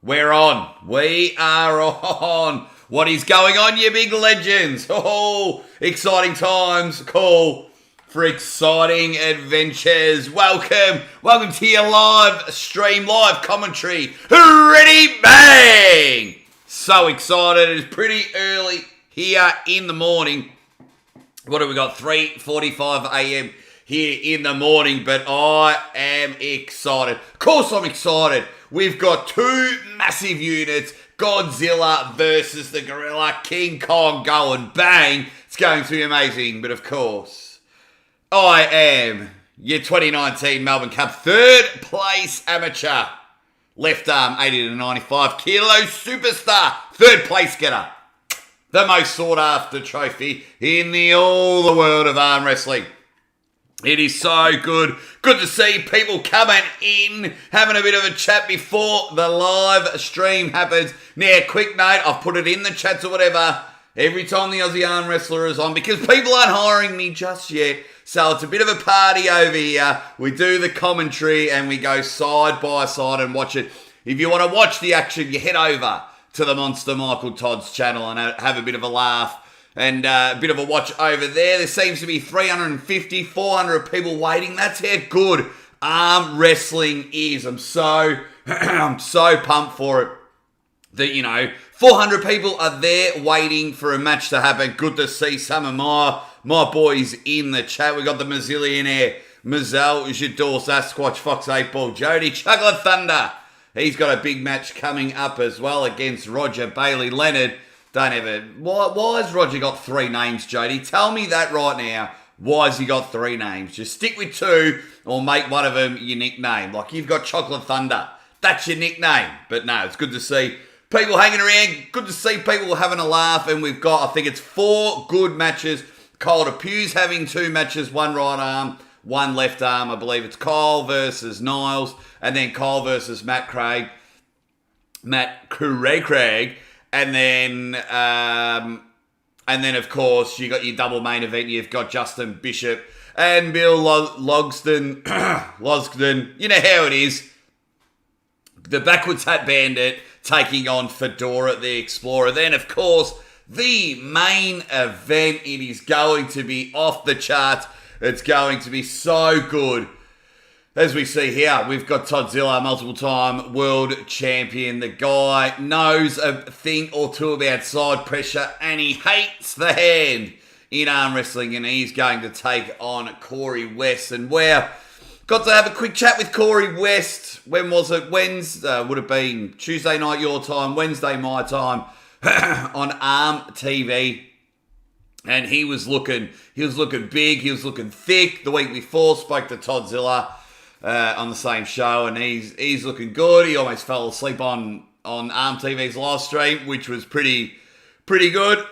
We're on. We are on. What is going on, you big legends? Oh, exciting times call for exciting adventures. Welcome to your live stream, live commentary. Reeeeeeady BANG! So excited. It's pretty early here in the morning. What have we got? 3:45 a.m. here in the morning, but I am excited. Of course I'm excited. We've got two massive units, Godzilla versus the Gorilla, King Kong going bang. It's going to be amazing, but of course, I am your 2019 Melbourne Cup third place amateur, left arm 80 to 95 kilo superstar, third place getter. The most sought after trophy in all the world of arm wrestling. It is so good to see people coming in, having a bit of a chat before the live stream happens. Now, quick note, I've put it in the chats or whatever, every time the Aussie Arm Wrestler is on, because people aren't hiring me just yet, so it's a bit of a party over here. We do the commentary and we go side by side and watch it. If you want to watch the action, you head over to the Monster Michael Todd's channel and have a bit of a laugh and a bit of a watch over there. There seems to be 350, 400 people waiting. That's how good arm wrestling is. I'm so pumped for it that, 400 people are there waiting for a match to happen. Good to see some of my boys in the chat. We got the Mazillionaire, Mazel, Jador, Sasquatch, Fox 8 Ball, Jody, Chocolate Thunder. He's got a big match coming up as well against Roger Bailey Leonard. Why has Roger got three names, Jody? Tell me that right now. Why has he got three names? Just stick with two or make one of them your nickname. Like you've got Chocolate Thunder. That's your nickname. But no, it's good to see people hanging around. Good to see people having a laugh. And we've got, I think it's 4 good matches. Kyle Depue's having 2 matches, one right arm, one left arm. I believe it's Kyle versus Niles, and then Kyle versus Matt Craig, and then of course you got your double main event. You've got Justin Bishop and Bill Logsdon. Logsdon, you know how it is. The Backwards Hat Bandit taking on Fedora the Explorer. Then of course the main event. It is going to be off the charts. It's going to be so good. As we see here, we've got Toddzilla, multiple-time world champion. The guy knows a thing or two about side pressure, and he hates the hand in arm wrestling, and he's going to take on Corey West. And wow, got to have a quick chat with Corey West. When was it? Wednesday, would have been Tuesday night your time, Wednesday my time, on Arm TV. And he was looking big, he was looking thick. The week before, spoke to Toddzilla on the same show, and he's looking good. He almost fell asleep on Arm TV's live stream, which was pretty good.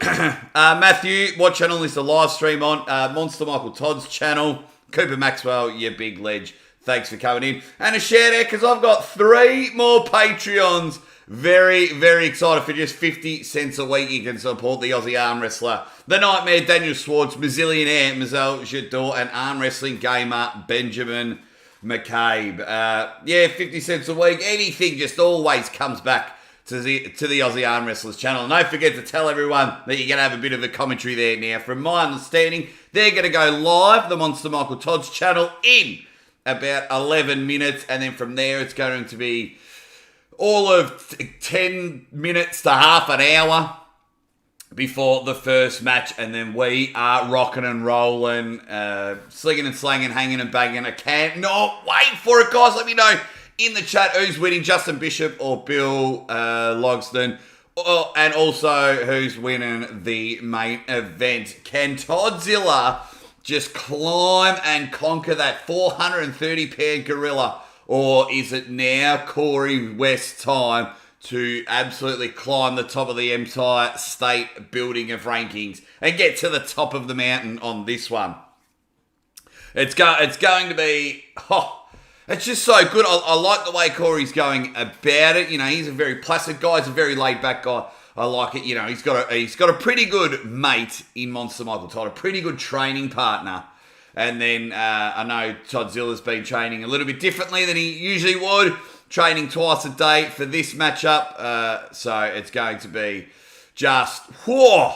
Matthew, what channel is the live stream on? Monster Michael Todd's channel. Cooper Maxwell, you big ledge. Thanks for coming in. And a shout out, because I've got 3 more Patreons. Very, very excited. For just 50 cents a week, you can support the Aussie Arm Wrestler, the Nightmare Daniel Swartz, Mazillionaire Mazel Jador, and arm wrestling gamer Benjamin McCabe. 50 cents a week. Anything just always comes back to the Aussie Arm Wrestlers channel. And don't forget to tell everyone that you're going to have a bit of a commentary there now. From my understanding, they're going to go live, the Monster Michael Todd's channel, in about 11 minutes. And then from there, it's going to be all of 10 minutes to half an hour before the first match, and then we are rocking and rolling, slinging and slanging, hanging and banging. I can't not wait for it, guys. Let me know in the chat who's winning, Justin Bishop or Bill Logsdon, and also who's winning the main event. Can Toddzilla just climb and conquer that 430-pound gorilla? Or is it now Corey West's time to absolutely climb the top of the entire state building of rankings and get to the top of the mountain on this one? It's going to be... it's just so good. I like the way Corey's going about it. He's a very placid guy. He's a very laid-back guy. I like it. He's got a pretty good mate in Monster Michael Todd, a pretty good training partner. And then I know Toddzilla's been training a little bit differently than he usually would, training twice a day for this matchup. So it's going to be just superb.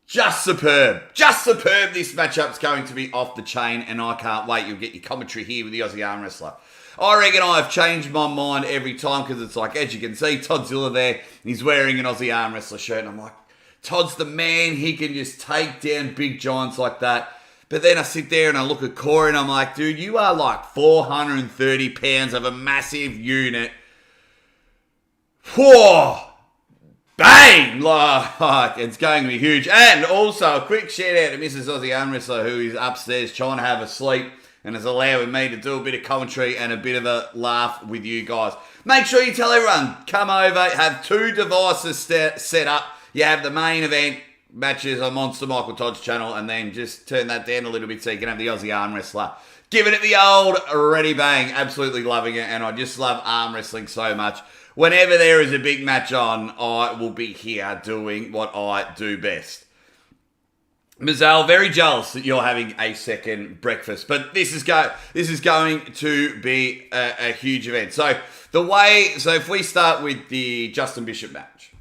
Just superb. This matchup's going to be off the chain, and I can't wait. You'll get your commentary here with the Aussie Arm Wrestler. I reckon I've changed my mind every time, because it's like, as you can see, Toddzilla there, he's wearing an Aussie Arm Wrestler shirt, and I'm like, Todd's the man. He can just take down big giants like that. But then I sit there and I look at Corey and I'm like, dude, you are like 430 pounds of a massive unit. Whoa! Bang! Like, it's going to be huge. And also, a quick shout out to Mrs. Aussie Arm Wrestler, who is upstairs trying to have a sleep and is allowing me to do a bit of commentary and a bit of a laugh with you guys. Make sure you tell everyone, come over, have 2 devices set up. You have the main event matches on Monster Michael Todd's channel, and then just turn that down a little bit so you can have the Aussie Arm Wrestler. Giving it the old ready bang. Absolutely loving it, and I just love arm wrestling so much. Whenever there is a big match on, I will be here doing what I do best. Mazal, very jealous that you're having a second breakfast, but this is going to be a huge event. So if we start with the Justin Bishop match.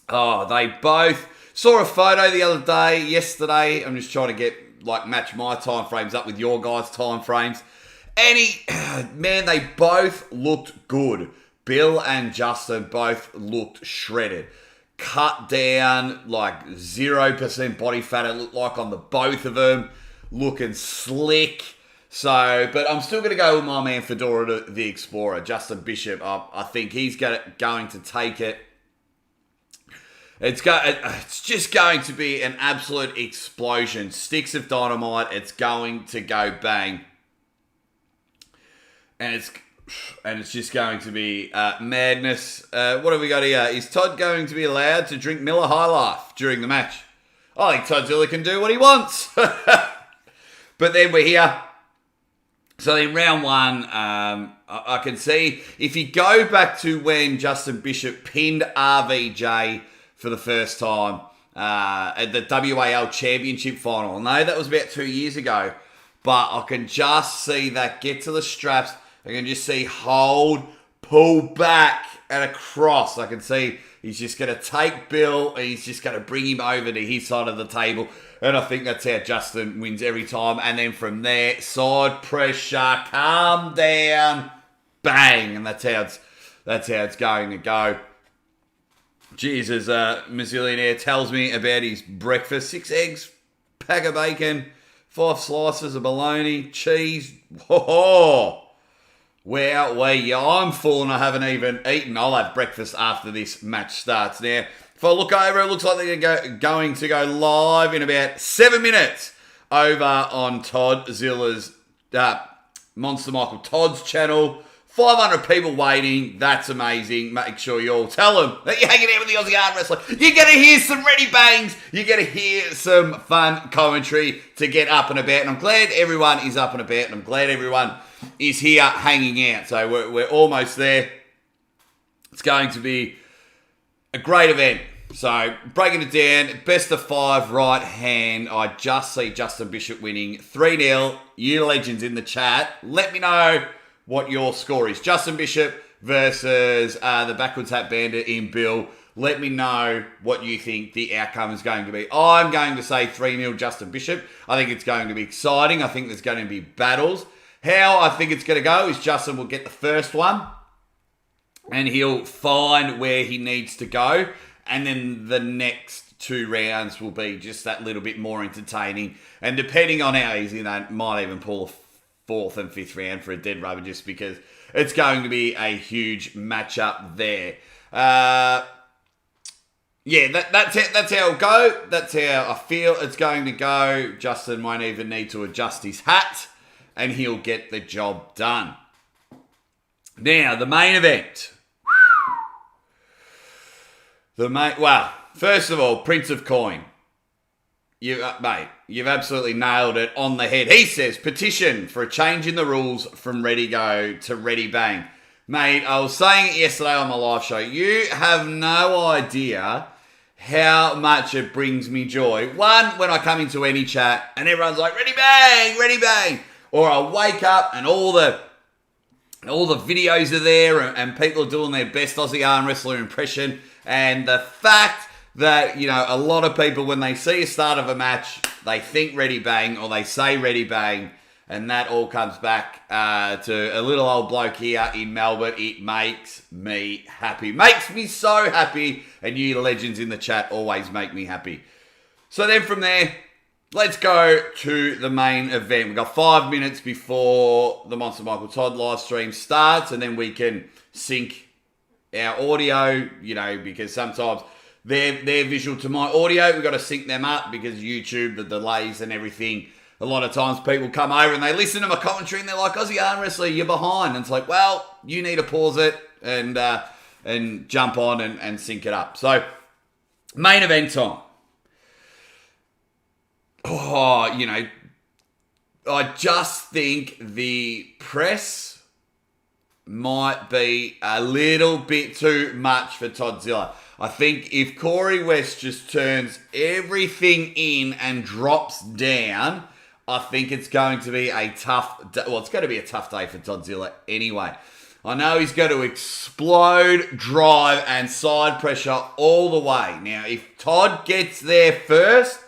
Oh, they both saw a photo the other day, yesterday. I'm just trying to match my time frames up with your guys' time frames. And they both looked good. Bill and Justin both looked shredded. Cut down, like 0% body fat, it looked like on the both of them. Looking slick. So, but I'm still going to go with my man Fedora the Explorer, Justin Bishop. I think he's going to take it. It's just going to be an absolute explosion. Sticks of dynamite. It's going to go bang. And it's just going to be madness. What have we got here? Is Todd going to be allowed to drink Miller High Life during the match? I think Toddzilla can do what he wants. But then we're here. So in round 1, I can see if you go back to when Justin Bishop pinned RVJ for the first time at the WAL Championship final. I know that was about 2 years ago, but I can just see that get to the straps. I can just see hold, pull back, and across. I can see he's just going to take Bill and he's just going to bring him over to his side of the table. And I think that's how Justin wins every time. And then from there, side pressure, calm down, bang. And that's how it's going to go. Jesus, Mazillionaire tells me about his breakfast. 6 eggs, pack of bacon, 5 slices of bologna, cheese. Whoa! Wow, I'm full and I haven't even eaten. I'll have breakfast after this match starts. Now, if I look over, it looks like they're going to go live in about 7 minutes over on Toddzilla's Monster Michael Todd's channel. 500 people waiting. That's amazing. Make sure you all tell them that you're hanging out with the Aussie Arm Wrestler. You're going to hear some ready bangs. You're going to hear some fun commentary to get up and about. And I'm glad everyone is up and about. And I'm glad everyone is here hanging out. So we're almost there. It's going to be a great event. So breaking it down, best of 5 right hand. I just see Justin Bishop winning 3-0. You legends in the chat, let me know what your score is. Justin Bishop versus the Backwards Hat Bandit in Bill. Let me know what you think the outcome is going to be. I'm going to say 3-0 Justin Bishop. I think it's going to be exciting. I think there's going to be battles. How I think it's going to go is Justin will get the first one and he'll find where he needs to go. And then the next 2 rounds will be just that little bit more entertaining. And depending on how easy they might even pull a 4th and 5th round for a dead rubber, just because it's going to be a huge matchup there. That's how it'll go. That's how I feel it's going to go. Justin won't even need to adjust his hat, and he'll get the job done. Now, the main event. First of all, Prince of Coin. You've absolutely nailed it on the head. He says, petition for a change in the rules from Ready Go to Ready Bang. Mate, I was saying it yesterday on my live show. You have no idea how much it brings me joy. One, when I come into any chat and everyone's like, ready bang, ready bang. Or I wake up and all the videos are there and people are doing their best Aussie arm wrestler impression. And the fact that, you know, a lot of people, when they see a start of a match, they think ready bang or they say ready bang. And that all comes back to a little old bloke here in Melbourne. It makes me happy. Makes me so happy. And you legends in the chat always make me happy. So then from there, let's go to the main event. We've got 5 minutes before the Monster Michael Todd live stream starts. And then we can sync our audio, you know, because sometimes they're visual to my audio. We've got to sync them up because YouTube, the delays and everything. A lot of times people come over and they listen to my commentary and they're like, Aussie Arm Wrestler, you're behind. And it's like, well, you need to pause it and jump on and sync it up. So, main event time. Oh, you know, I just think the press might be a little bit too much for Toddzilla. I think if Corey West just turns everything in and drops down, I think it's going to be a tough day. Well, it's going to be a tough day for Toddzilla anyway. I know he's going to explode, drive, and side pressure all the way. Now, if Todd gets there first,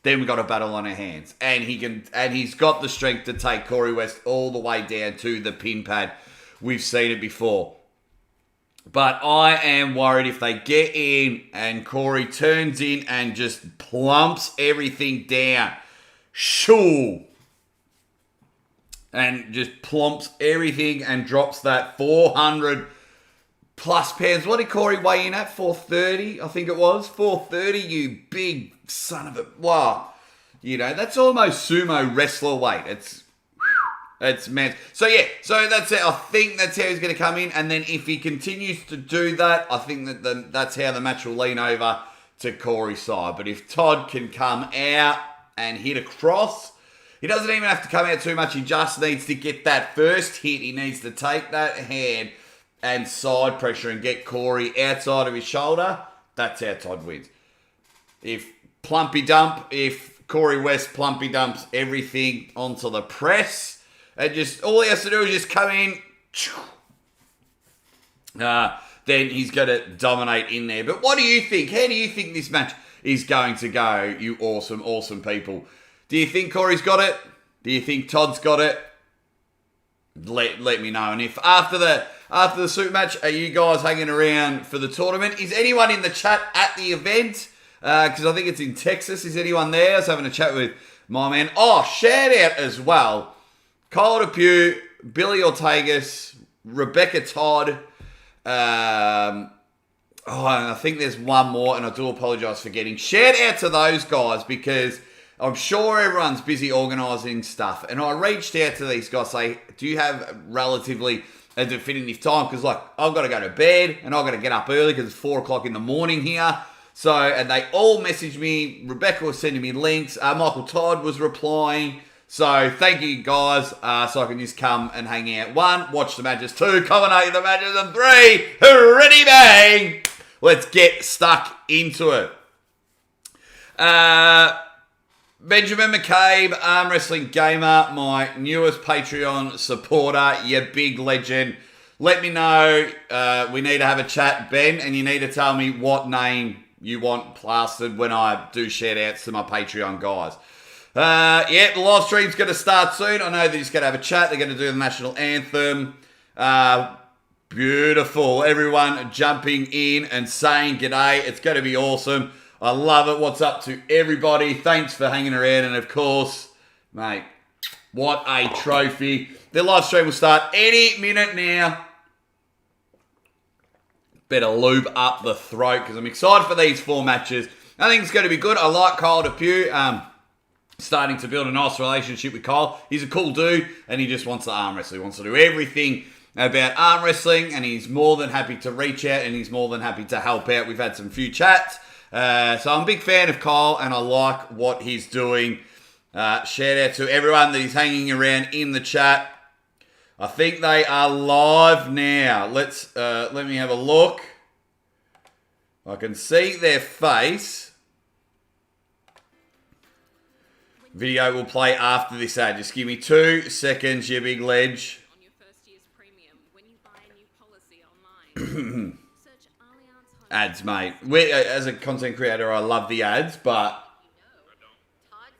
then we've got a battle on our hands. And he's got the strength to take Corey West all the way down to the pin pad. We've seen it before. But I am worried if they get in and Corey turns in and just plumps everything down. Shoo! And just plumps everything and drops that 400 plus pounds. What did Corey weigh in at? 430, I think it was. 430, you big son of a... Wow. You know, that's almost sumo wrestler weight. It's man. So yeah, so that's it. I think that's how he's going to come in. And then if he continues to do that, I think that's how the match will lean over to Corey's side. But if Todd can come out and hit across, he doesn't even have to come out too much. He just needs to get that first hit. He needs to take that hand and side pressure and get Corey outside of his shoulder. That's how Todd wins. If Corey West plumpy dumps everything onto the press, and just all he has to do is just come in, then he's going to dominate in there. But what do you think? How do you think this match is going to go, you awesome, awesome people? Do you think Corey's got it? Do you think Todd's got it? Let me know. And if after the super match, are you guys hanging around for the tournament? Is anyone in the chat at the event? Because I think it's in Texas. Is anyone there? I was having a chat with my man. Oh, shout out as well. Kyle Depew, Billy Ortegas, Rebecca Todd. And I think there's one more, and I do apologise for getting. Shout out to those guys because I'm sure everyone's busy organising stuff. And I reached out to these guys, say, do you have relatively a definitive time? Because, like, I've got to go to bed and I've got to get up early because it's 4 o'clock in the morning here. So, and they all messaged me. Rebecca was sending me links. Michael Todd was replying. So, thank you guys. So I can just come and hang out. 1, watch the matches. 2, commentate the matches. And 3, ready bang! Let's get stuck into it. Benjamin McCabe, Arm Wrestling Gamer, my newest Patreon supporter, you big legend. Let me know. We need to have a chat, Ben, and you need to tell me what name you want plastered when I do shout outs to my Patreon guys. The live stream's going to start soon. I know they're just going to have a chat. They're going to do the national anthem. Beautiful. Everyone jumping in and saying g'day. It's going to be awesome. I love it. What's up to everybody? Thanks for hanging around. And of course, mate, what a trophy. The live stream will start any minute now. Better lube up the throat because I'm excited for these 4 matches. I think it's going to be good. I like Kyle Depew. Starting to build a nice relationship with Kyle. He's a cool dude and he just wants to arm wrestle. He wants to do everything about arm wrestling and he's more than happy to reach out and he's more than happy to help out. We've had some few chats. So I'm a big fan of Kyle and I like what he's doing. Shout out to everyone that is hanging around in the chat. I think they are live now. Let me have a look. I can see their face. Video will play after this ad. Just give me 2 seconds, you big ledge. On your first year's premium when you buy a new policy online. Search Allianz Home. Ads, mate. As a content creator, I love the ads, but... Todd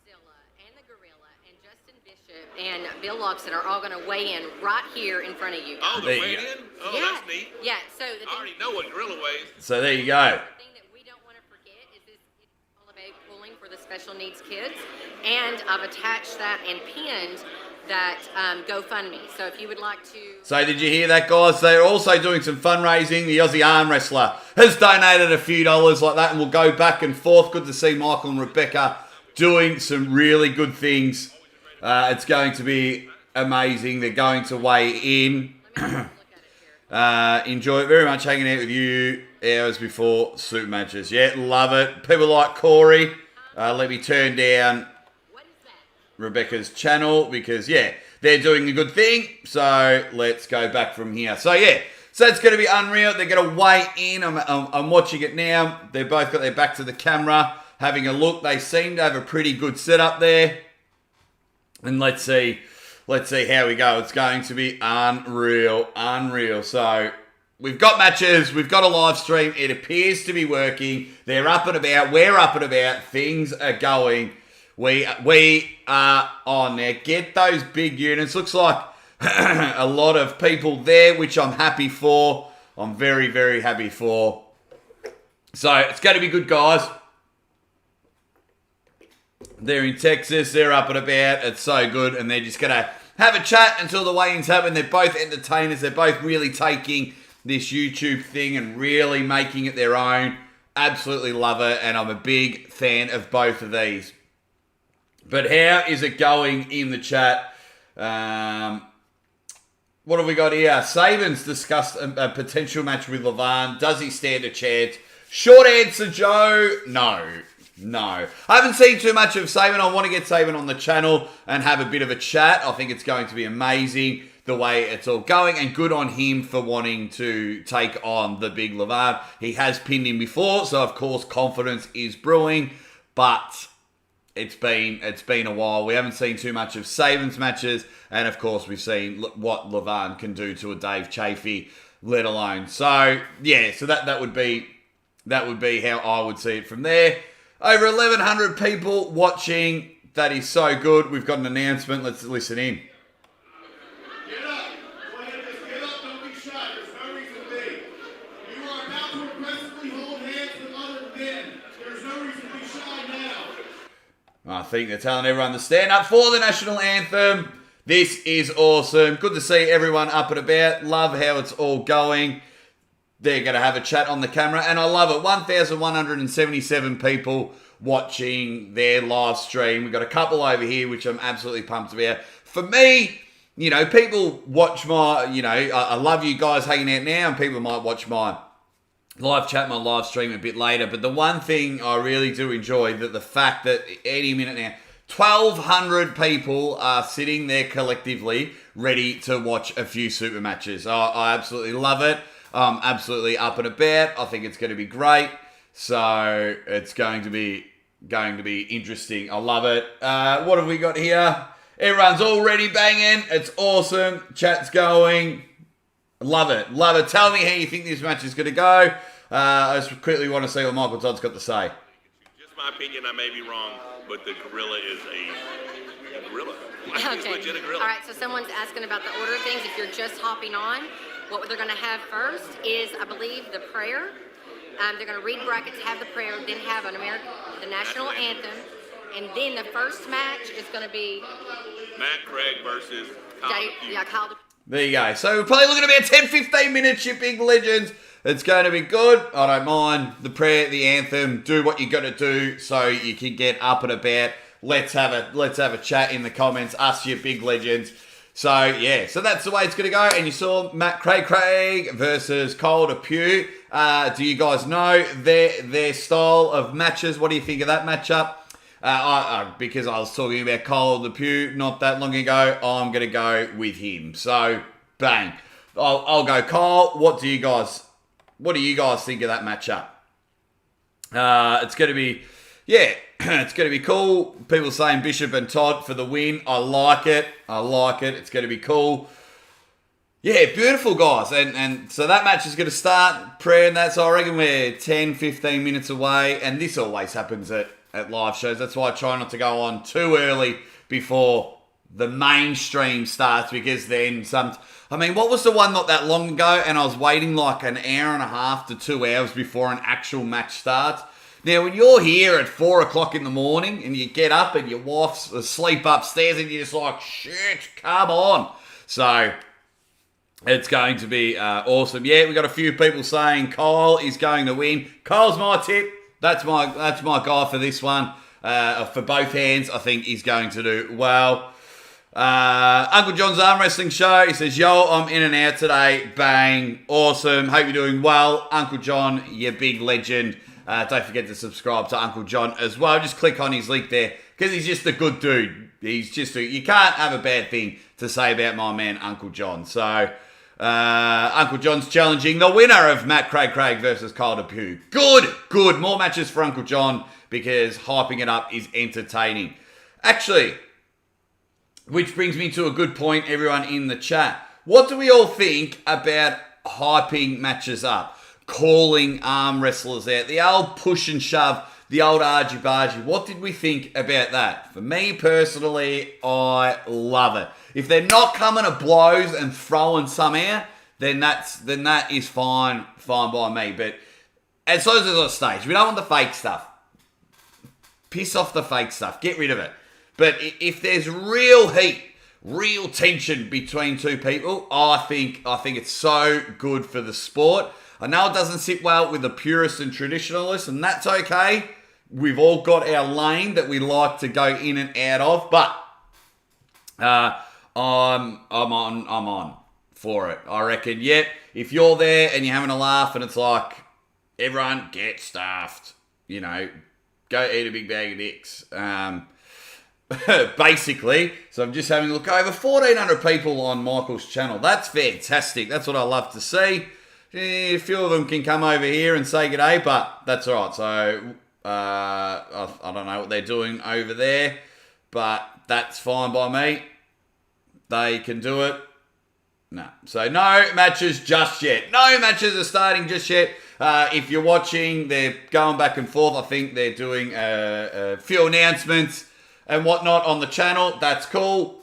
and the Gorilla and Justin Bishop and Bill Logsdon are all going to weigh in right here in front of you. Oh, There the you weigh go. in? Oh, yeah. that's neat. Yeah, so the I already know what Gorilla weighs. So there you go. thing that we don't want to forget is this it's all about pooling for the special needs kids. And I've attached that and pinned that GoFundMe. So if you would like to... So did you hear that, guys? They're also doing some fundraising. The Aussie arm wrestler has donated a few dollars like that, and we'll go back and forth. Good to see Michael and Rebecca doing some really good things. It's going to be amazing. They're going to weigh in. Let me look at it here. Enjoy it very much hanging out with you hours before super matches. Yeah, love it. People like Corey. Let me turn down What is that? Rebecca's channel because, yeah, they're doing a good thing. So let's go back from here. So, yeah, so it's going to be unreal. They're going to weigh in. I'm watching it now. They've both got their back to the camera, having a look. They seem to have a pretty good setup there. And let's see how we go. It's going to be unreal. So we've got matches. We've got a live stream. It appears to be working. They're up and about. We're up and about. Things are going. We are on there. Get those big units. Looks like a lot of people there, which I'm happy for. I'm very, very happy for. So it's going to be good, guys. They're in Texas. They're up and about. It's so good. And they're just going to have a chat until the weigh-ins happen. They're both entertainers. They're both really taking this YouTube thing and really making it their own. Absolutely love it. And I'm a big fan of both of these. But how is it going in the chat? What have we got here? Saban's discussed a potential match with Levan. Does he stand a chance? Short answer, Joe. No. I haven't seen too much of Saban. I want to get Saban on the channel and have a bit of a chat. I think it's going to be amazing the way it's all going, and good on him for wanting to take on the big Levan. He has pinned him before, so of course confidence is brewing, but it's been a while. We haven't seen too much of Saban's matches, and of course we've seen what Levan can do to a Dave Chafee, let alone. So yeah, so that would be how I would see it from there. Over 1,100 people watching. That is so good. We've got an announcement. Let's listen in. Get up. Get up. Don't be shy. There's no reason to be. You are about to aggressively hold hands with other men. There's no reason to be shy now. I think they're telling everyone to stand up for the national anthem. This is awesome. Good to see everyone up and about. Love how it's all going. They're going to have a chat on the camera, and I love it. 1,177 people watching their live stream. We've got a couple over here, which I'm absolutely pumped about. For me, you know, people watch my, you know, I love you guys hanging out now, and people might watch my live chat, my live stream a bit later. But the one thing I really do enjoy, that the fact that any minute now, 1,200 people are sitting there collectively ready to watch a few super matches. I absolutely love it. Absolutely up and about. I think it's going to be great. So it's going to be interesting. I love it. What have we got here? Everyone's already banging. It's awesome. Chat's going. Love it. Tell me how you think this match is going to go. I just quickly want to see what Michael Todd's got to say. Just my opinion, I may be wrong, but the gorilla is a gorilla. He's Okay. legit a gorilla. All right, so someone's asking about the order of things. If you're just hopping on, what they're going to have first is, I believe, the prayer. They're going to read brackets, have the prayer, then have the national anthem, and then the first match is going to be Matt Craig versus Kyle. Kyle. There you go. So we're probably looking at about 10-15 minutes, you big legends. It's going to be good. I don't mind the prayer, the anthem. Do what you got to do so you can get up and about. Let's have a chat in the comments. Us, you big legends. So yeah, so that's the way it's going to go. And you saw Matt Craig versus Cole DePew. Do you guys know their style of matches? What do you think of that matchup? Because I was talking about Cole DePew not that long ago, I'm going to go with him. So bang, I'll go Cole. What do you guys think of that matchup? It's going to be, it's going to be cool. People saying Bishop and Todd for the win. I like it. It's going to be cool. Yeah, beautiful, guys. And so that match is going to start. Prayer and that's, I reckon we're 10, 15 minutes away. And this always happens at live shows. That's why I try not to go on too early before the mainstream starts, because then what was the one not that long ago, and I was waiting like an hour and a half to 2 hours before an actual match starts. Now, when you're here at 4 o'clock in the morning and you get up and your wife's asleep upstairs and you're just like, shit, come on. So it's going to be awesome. Yeah, we got a few people saying Kyle is going to win. Kyle's my tip. That's my guy for this one. For both hands, I think he's going to do well. Uncle John's Arm Wrestling Show. He says, yo, I'm in and out today. Bang. Awesome. Hope you're doing well. Uncle John, you big legend. Don't forget to subscribe to Uncle John as well. Just click on his link there, because he's just a good dude. You can't have a bad thing to say about my man, Uncle John. So, Uncle John's challenging the winner of Matt Craig versus Kyle DePue. Good. More matches for Uncle John, because hyping it up is entertaining. Actually, which brings me to a good point, everyone in the chat. What do we all think about hyping matches up? Calling arm wrestlers out, the old push and shove, the old argy-bargy. What did we think about that? For me personally, I love it. If they're not coming to blows and throwing somehow, then that is fine by me. But as long as it's on stage, we don't want the fake stuff. Piss off the fake stuff. Get rid of it. But if there's real heat, real tension between two people, I think it's so good for the sport. I know it doesn't sit well with the purists and traditionalists, and that's okay. We've all got our lane that we like to go in and out of, but I'm on for it. I reckon, yep, if you're there and you're having a laugh and it's like, everyone get stuffed, go eat a big bag of dicks. Basically, so I'm just having a look over 1,400 people on Michael's channel. That's fantastic. That's what I love to see. A few of them can come over here and say g'day, but that's all right. So I don't know what they're doing over there, but that's fine by me. They can do it. No. So no matches just yet. No matches are starting just yet. If you're watching, they're going back and forth. I think they're doing a few announcements and whatnot on the channel. That's cool.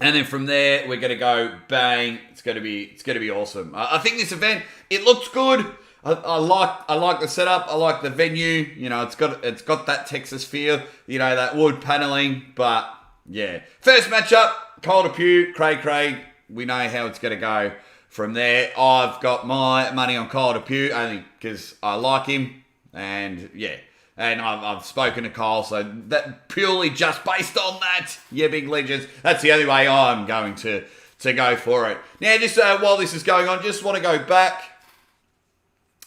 And then from there, we're going to go bang. It's going to be awesome. I think this event, it looks good. I like the setup. I like the venue. It's got that Texas feel. That wood paneling. But yeah, first matchup, Kyle DePue, Craig. We know how it's going to go from there. I've got my money on Kyle DePue only because I like him, and yeah. And I've spoken to Kyle, so that purely just based on that, yeah, big legends. That's the only way I'm going to go for it. Now, just while this is going on, just want to go back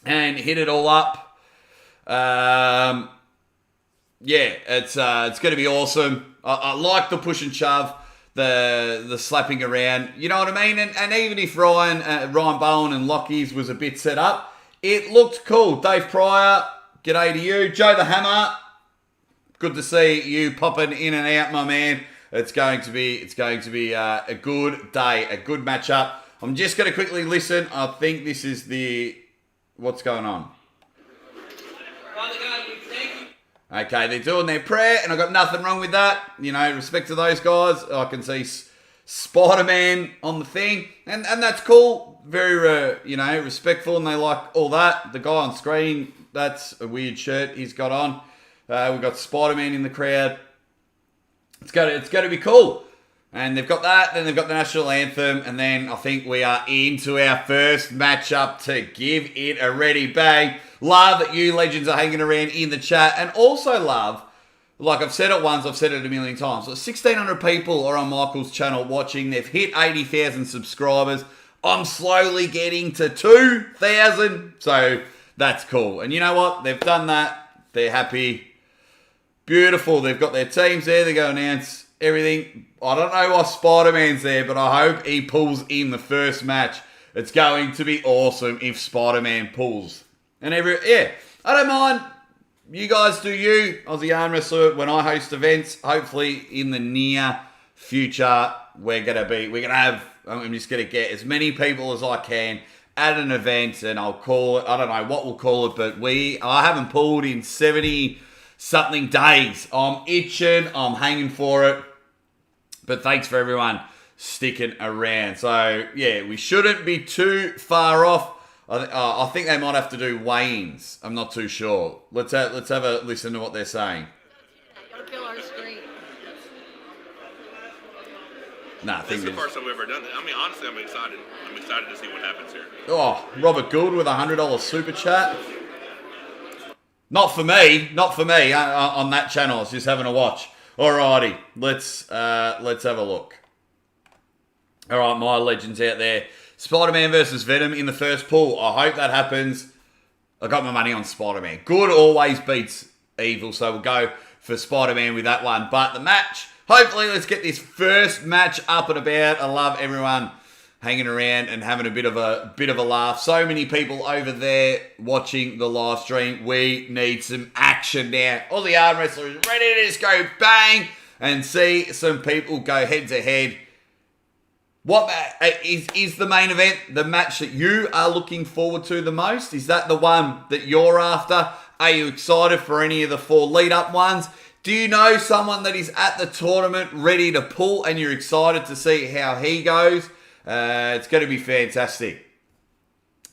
and hit it all up. Yeah, it's going to be awesome. I like the push and shove, the slapping around. You know what I mean? And even if Ryan Bowen and Lockie's was a bit set up, it looked cool. Dave Pryor. G'day to you. Joe the Hammer. Good to see you popping in and out, my man. It's going to be a good day, a good matchup. I'm just going to quickly listen. I think this is what's going on. Father God, we thank you. Okay, they're doing their prayer, and I've got nothing wrong with that. Respect to those guys. I can see Spider-Man on the thing, and that's cool. Very, respectful, and they like all that. The guy on screen, that's a weird shirt he's got on. We've got Spider-Man in the crowd. It's going to be cool. And they've got that, then they've got the national anthem, and then I think we are into our first matchup to give it a ready bang. Love that you legends are hanging around in the chat, and also love, like I've said it once, I've said it a million times, 1,600 people are on Michael's channel watching. They've hit 80,000 subscribers. I'm slowly getting to 2,000, so that's cool. And you know what? They've done that. They're happy. Beautiful. They've got their teams there. They're going to announce everything. I don't know why Spider-Man's there, but I hope he pulls in the first match. It's going to be awesome if Spider-Man pulls. And I don't mind you guys do you. Aussie Arm Wrestler, when I host events, hopefully in the near future, we're gonna have, I'm just gonna get as many people as I can at an event, and I'll call it, I don't know what we'll call it, but I haven't pulled in 70 something days. I'm itching, I'm hanging for it. But thanks for everyone sticking around. So yeah, we shouldn't be too far off. I think they might have to do weigh-ins. I'm not too sure. Let's have a listen to what they're saying. Don't kill our screen. Nah, This is the first time we've ever done it. I mean, honestly, I'm excited. I'm excited to see what happens here. Oh, Robert Gould with $100 super chat. Not for me. On that channel, I was just having a watch. Alrighty, let's have a look. All right, my legends out there. Spider-Man versus Venom in the first pool. I hope that happens. I got my money on Spider-Man. Good always beats evil, so we'll go for Spider-Man with that one. But the match, hopefully, let's get this first match up and about. I love everyone hanging around and having a bit of a laugh. So many people over there watching the live stream. We need some action now. Aussie Arm Wrestler is ready to just go bang and see some people go head to head. What is the main event, the match that you are looking forward to the most? Is that the one that you're after? Are you excited for any of the 4 lead-up ones? Do you know someone that is at the tournament ready to pull and you're excited to see how he goes? It's going to be fantastic.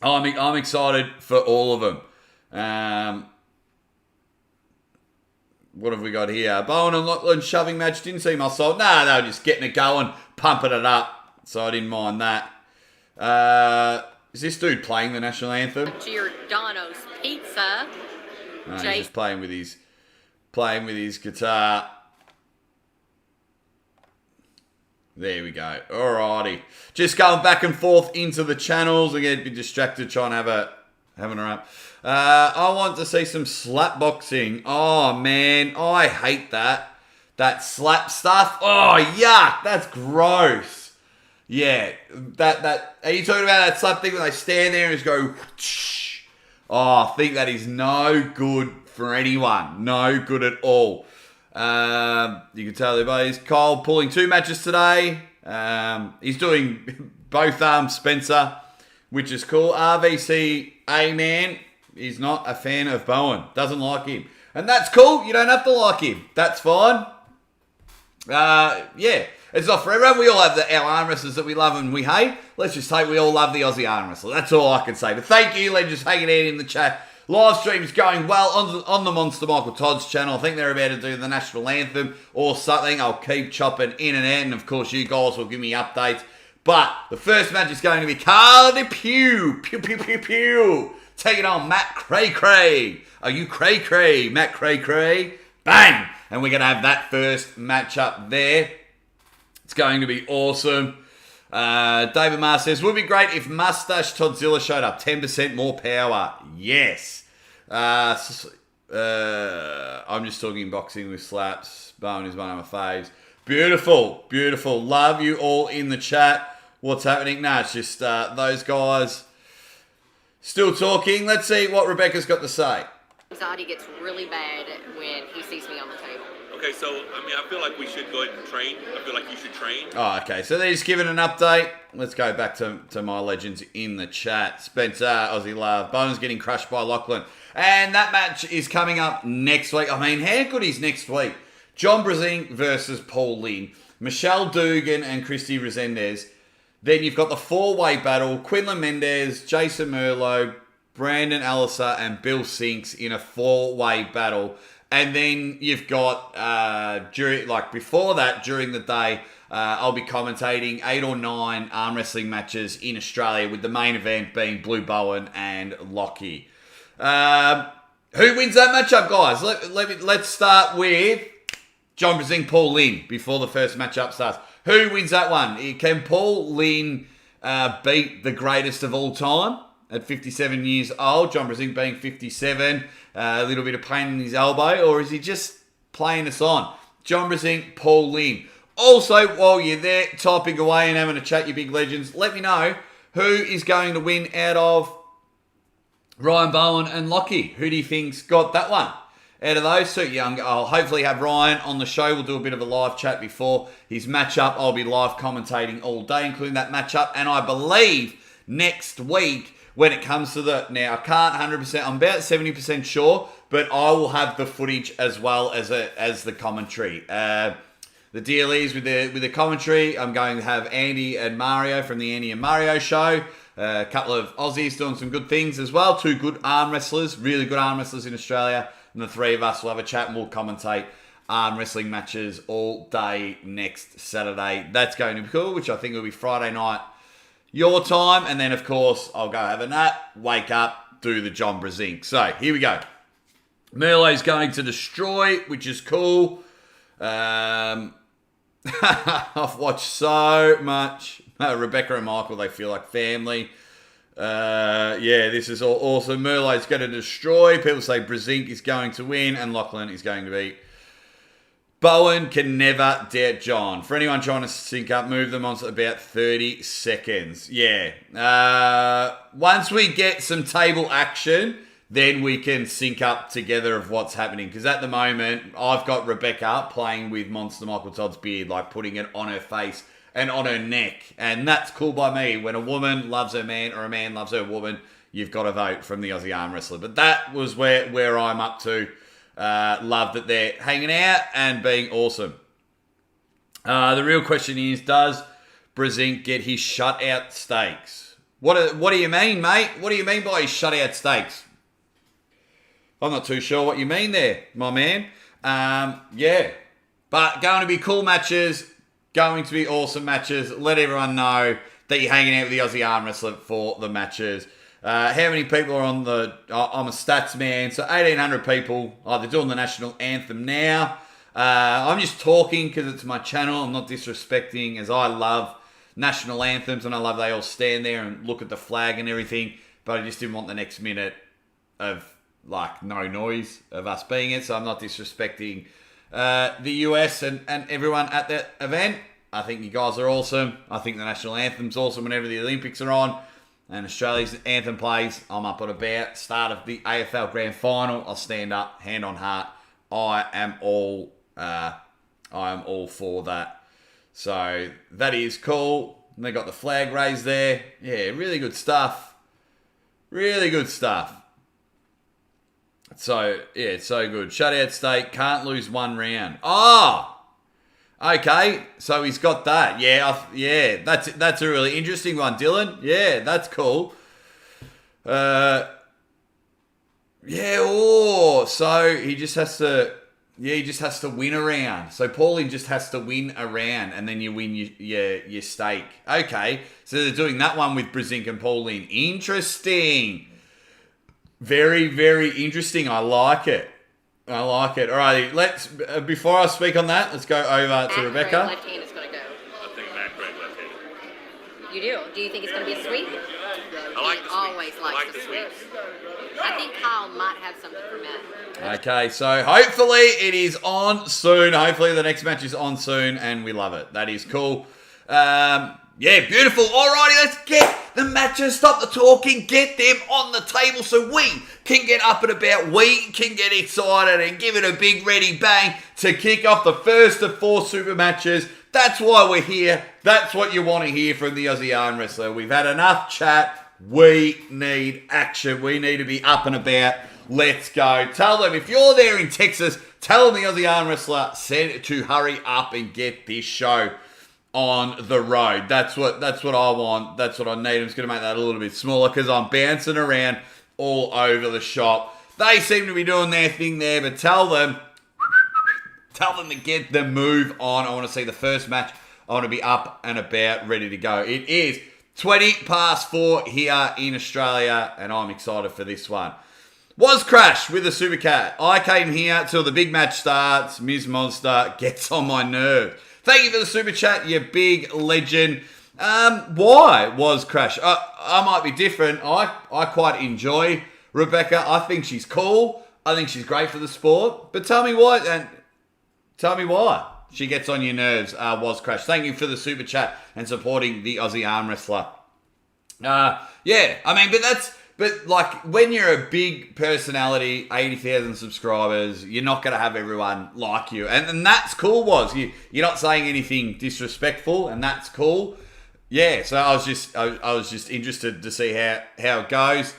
I'm excited for all of them. What have we got here? Bowen and Lachlan shoving match. Didn't see my soul. Nah, they were just getting it going, pumping it up. So I didn't mind that. Is this dude playing the national anthem? Giordano's Pizza. No, he's just playing with his guitar. There we go. Alrighty. Just going back and forth into the channels. Again, be distracted trying to having her up. I want to see some slap boxing. Oh man, I hate that. That slap stuff. Oh yuck, that's gross. Yeah, that. Are you talking about that slap thing where they stand there and just go? Whoosh? Oh, I think that is no good for anyone. No good at all. You can tell everybody's Kyle pulling 2 matches today. He's doing both arms Spencer, which is cool. RVC A-Man is not a fan of Bowen. Doesn't like him. And that's cool. You don't have to like him. That's fine. Yeah. It's not for everyone. We all have our arm wrestlers that we love and we hate. Let's just say we all love the Aussie arm wrestler. That's all I can say. But thank you, legends, hanging out in the chat. Live stream's going well on the Monster Michael Todd's channel. I think they're about to do the national anthem or something. I'll keep chopping in and out. And, of course, you guys will give me updates. But the first match is going to be Carly Pew. Pew, pew, pew, pew. Taking on Matt Cray Cray. Are you Cray Cray? Matt Cray Cray. Bang! And we're going to have that first match up there. It's going to be awesome. David Marr says, would be great if Mustache Toddzilla showed up. 10% more power. Yes. I'm just talking boxing with slaps. Bowen is one of my faves. Beautiful. Beautiful. Love you all in the chat. What's happening? Nah, it's just those guys still talking. Let's see what Rebecca's got to say. Anxiety gets really bad when he sees me on the table. Okay, so, I mean, I feel like we should go ahead and train. I feel like you should train. Oh, okay. So they're just giving an update. Let's go back to my legends in the chat. Spencer, Aussie Love. Bowen's getting crushed by Lachlan. And that match is coming up next week. I mean, how good is next week? John Brazing versus Paul Lynn. Michelle Dugan and Christy Resendez. Then you've got the 4-way battle. Quinlan Mendez, Jason Merlot, Brandon Allisa, and Bill Sinks in a 4-way battle. And then you've got, before that, during the day, I'll be commentating 8 or 9 arm wrestling matches in Australia, with the main event being Blue Bowen and Lockie. Who wins that matchup, guys? Let's start with John Brazing, Paul Lynn, before the first matchup starts. Who wins that one? Can Paul Lynn beat the greatest of all time at 57 years old? John Brazing being 57. A little bit of pain in his elbow, or is he just playing us on? John Brazing, Paul Lynn. Also, while you're there typing away and having a chat, you big legends, let me know who is going to win out of Ryan Bowen and Lockie. Who do you think's got that one? out of those two. I'll hopefully have Ryan on the show. We'll do a bit of a live chat before his matchup. I'll be live commentating all day, including that matchup. And I believe next week, when it comes to now I can't 100%, I'm about 70% sure, but I will have the footage as well as the commentary. The deal is with the commentary, I'm going to have Andy and Mario from the Andy and Mario show. A couple of Aussies doing some good things as well. 2 good arm wrestlers, really good arm wrestlers in Australia. And the 3 of us will have a chat and we'll commentate arm wrestling matches all day next Saturday. That's going to be cool, which I think will be Friday night your time. And then, of course, I'll go have a nap, wake up, do the John Brezink. So, here we go. Merlo's going to destroy, which is cool. I've watched so much. Rebecca and Michael, they feel like family. This is all awesome. Merlot's going to destroy. People say Brezink is going to win and Lachlan is going to beat. Bowen can never doubt John. For anyone trying to sync up, move them on to about 30 seconds. Yeah. Once we get some table action, then we can sync up together of what's happening. Because at the moment, I've got Rebecca playing with Monster Michael Todd's beard, like putting it on her face and on her neck. And that's cool by me. When a woman loves her man or a man loves her woman, you've got to vote from the Aussie arm wrestler. But that was where I'm up to. Love that they're hanging out and being awesome. The real question is, does Brezink get his shutout stakes? What do you mean, mate? What do you mean by his shutout stakes? I'm not too sure what you mean there, my man. But going to be cool matches, going to be awesome matches. Let everyone know that you're hanging out with the Aussie arm wrestler for the matches. How many people are on I'm a stats man, so 1,800 people. They're doing the national anthem now. I'm just talking because it's my channel. I'm not disrespecting, as I love national anthems and I love they all stand there and look at the flag and everything. But I just didn't want the next minute of no noise of us being it. So I'm not disrespecting the US and everyone at that event. I think you guys are awesome. I think the national anthem's awesome whenever the Olympics are on. And Australia's anthem plays. I'm up at about start of the AFL Grand Final. I'll stand up, hand on heart. I am all for that. So that is cool. And they got the flag raised there. Yeah, really good stuff. Really good stuff. So yeah, it's so good. Shutout stake, can't lose one round. Okay, so he's got that. Yeah, that's a really interesting one, Dylan. Yeah, that's cool. So he just has to win a round. So Pauline just has to win a round, and then you win your stake. Okay, so they're doing that one with Brezink and Pauline. Interesting. Very, very interesting. I like it. Alrighty, let's before I speak on that, let's go over to Rebecca. Left hand is going to go. I think Matt Craig left handed. You do? Do you think it's going to be a sweep? I like the Always sweeps. likes I like the the sweeps. sweeps. I think Kyle might have something for Matt. Okay, so hopefully it is on soon. Hopefully the next match is on soon, and we love it. That is cool. Beautiful. Alrighty, let's get the matches. Stop the talking. Get them on the table so we can get up and about. We can get excited and give it a big ready bang to kick off the first of 4 super matches. That's why we're here. That's what you want to hear from the Aussie Arm Wrestler. We've had enough chat. We need action. We need to be up and about. Let's go. Tell them, if you're there in Texas, tell them the Aussie Arm Wrestler said to hurry up and get this show on the road. That's what I want. That's what I need. I'm just going to make that a little bit smaller because I'm bouncing around all over the shop. They seem to be doing their thing there, but tell them to get the move on. I want to see the first match. I want to be up and about, ready to go. It is 4:20 here in Australia, and I'm excited for this one. Was Crash with a super cat. I came here till the big match starts. Ms. Monster gets on my nerves. Thank you for the super chat, you big legend. Why was Crash? I might be different. I quite enjoy Rebecca. I think she's cool. I think she's great for the sport. But tell me why. She gets on your nerves, was Crash. Thank you for the super chat and supporting the Aussie Arm Wrestler. But But like when you're a big personality, 80,000 subscribers, you're not going to have everyone like you, and that's cool. You're not saying anything disrespectful, and that's cool. Yeah, so I was just interested to see how it goes.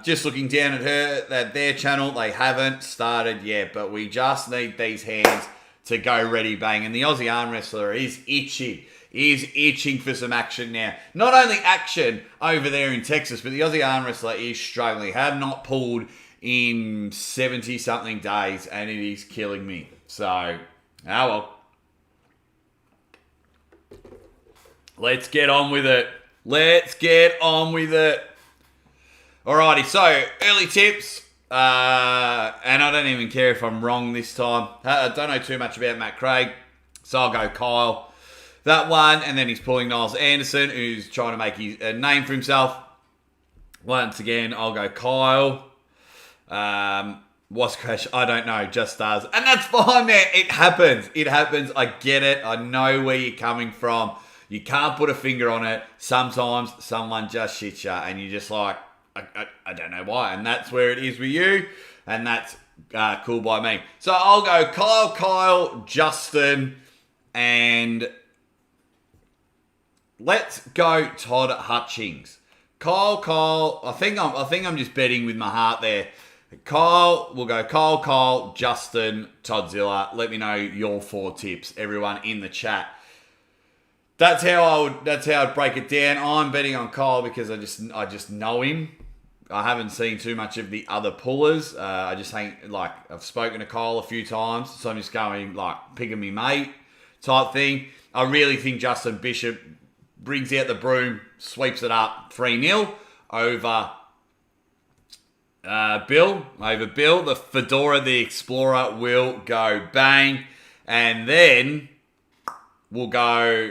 Just looking down at their channel, they haven't started yet, but we just need these hands to go ready bang. And the Aussie arm wrestler is itching. Is itching for some action now. Not only action over there in Texas, but the Aussie arm wrestler is struggling. Have not pulled in 70-something days, and it is killing me. So, oh well. Let's get on with it. Alrighty, so early tips. And I don't even care if I'm wrong this time. I don't know too much about Matt Craig, so I'll go Kyle. That one, and then he's pulling Niles Anderson, who's trying to make a name for himself. Once again, I'll go Kyle. Was Crash? I don't know, just does. And that's fine, man. It happens. I get it. I know where you're coming from. You can't put a finger on it. Sometimes someone just shits you, and you're just like, I don't know why. And that's where it is with you, and that's cool by me. So I'll go Kyle, Justin, and let's go Todd Hutchings. Kyle. I think I'm just betting with my heart there. We'll go Kyle, Justin, Toddzilla. Let me know your 4 tips, everyone in the chat. That's how I'd break it down. I'm betting on Kyle because I just know him. I haven't seen too much of the other pullers. I just think, like, I've spoken to Kyle a few times, so I'm just going, like, picking me mate type thing. I really think Justin Bishop brings out the broom, sweeps it up 3-0 over Bill. The Fedora the Explorer will go bang. And then we'll go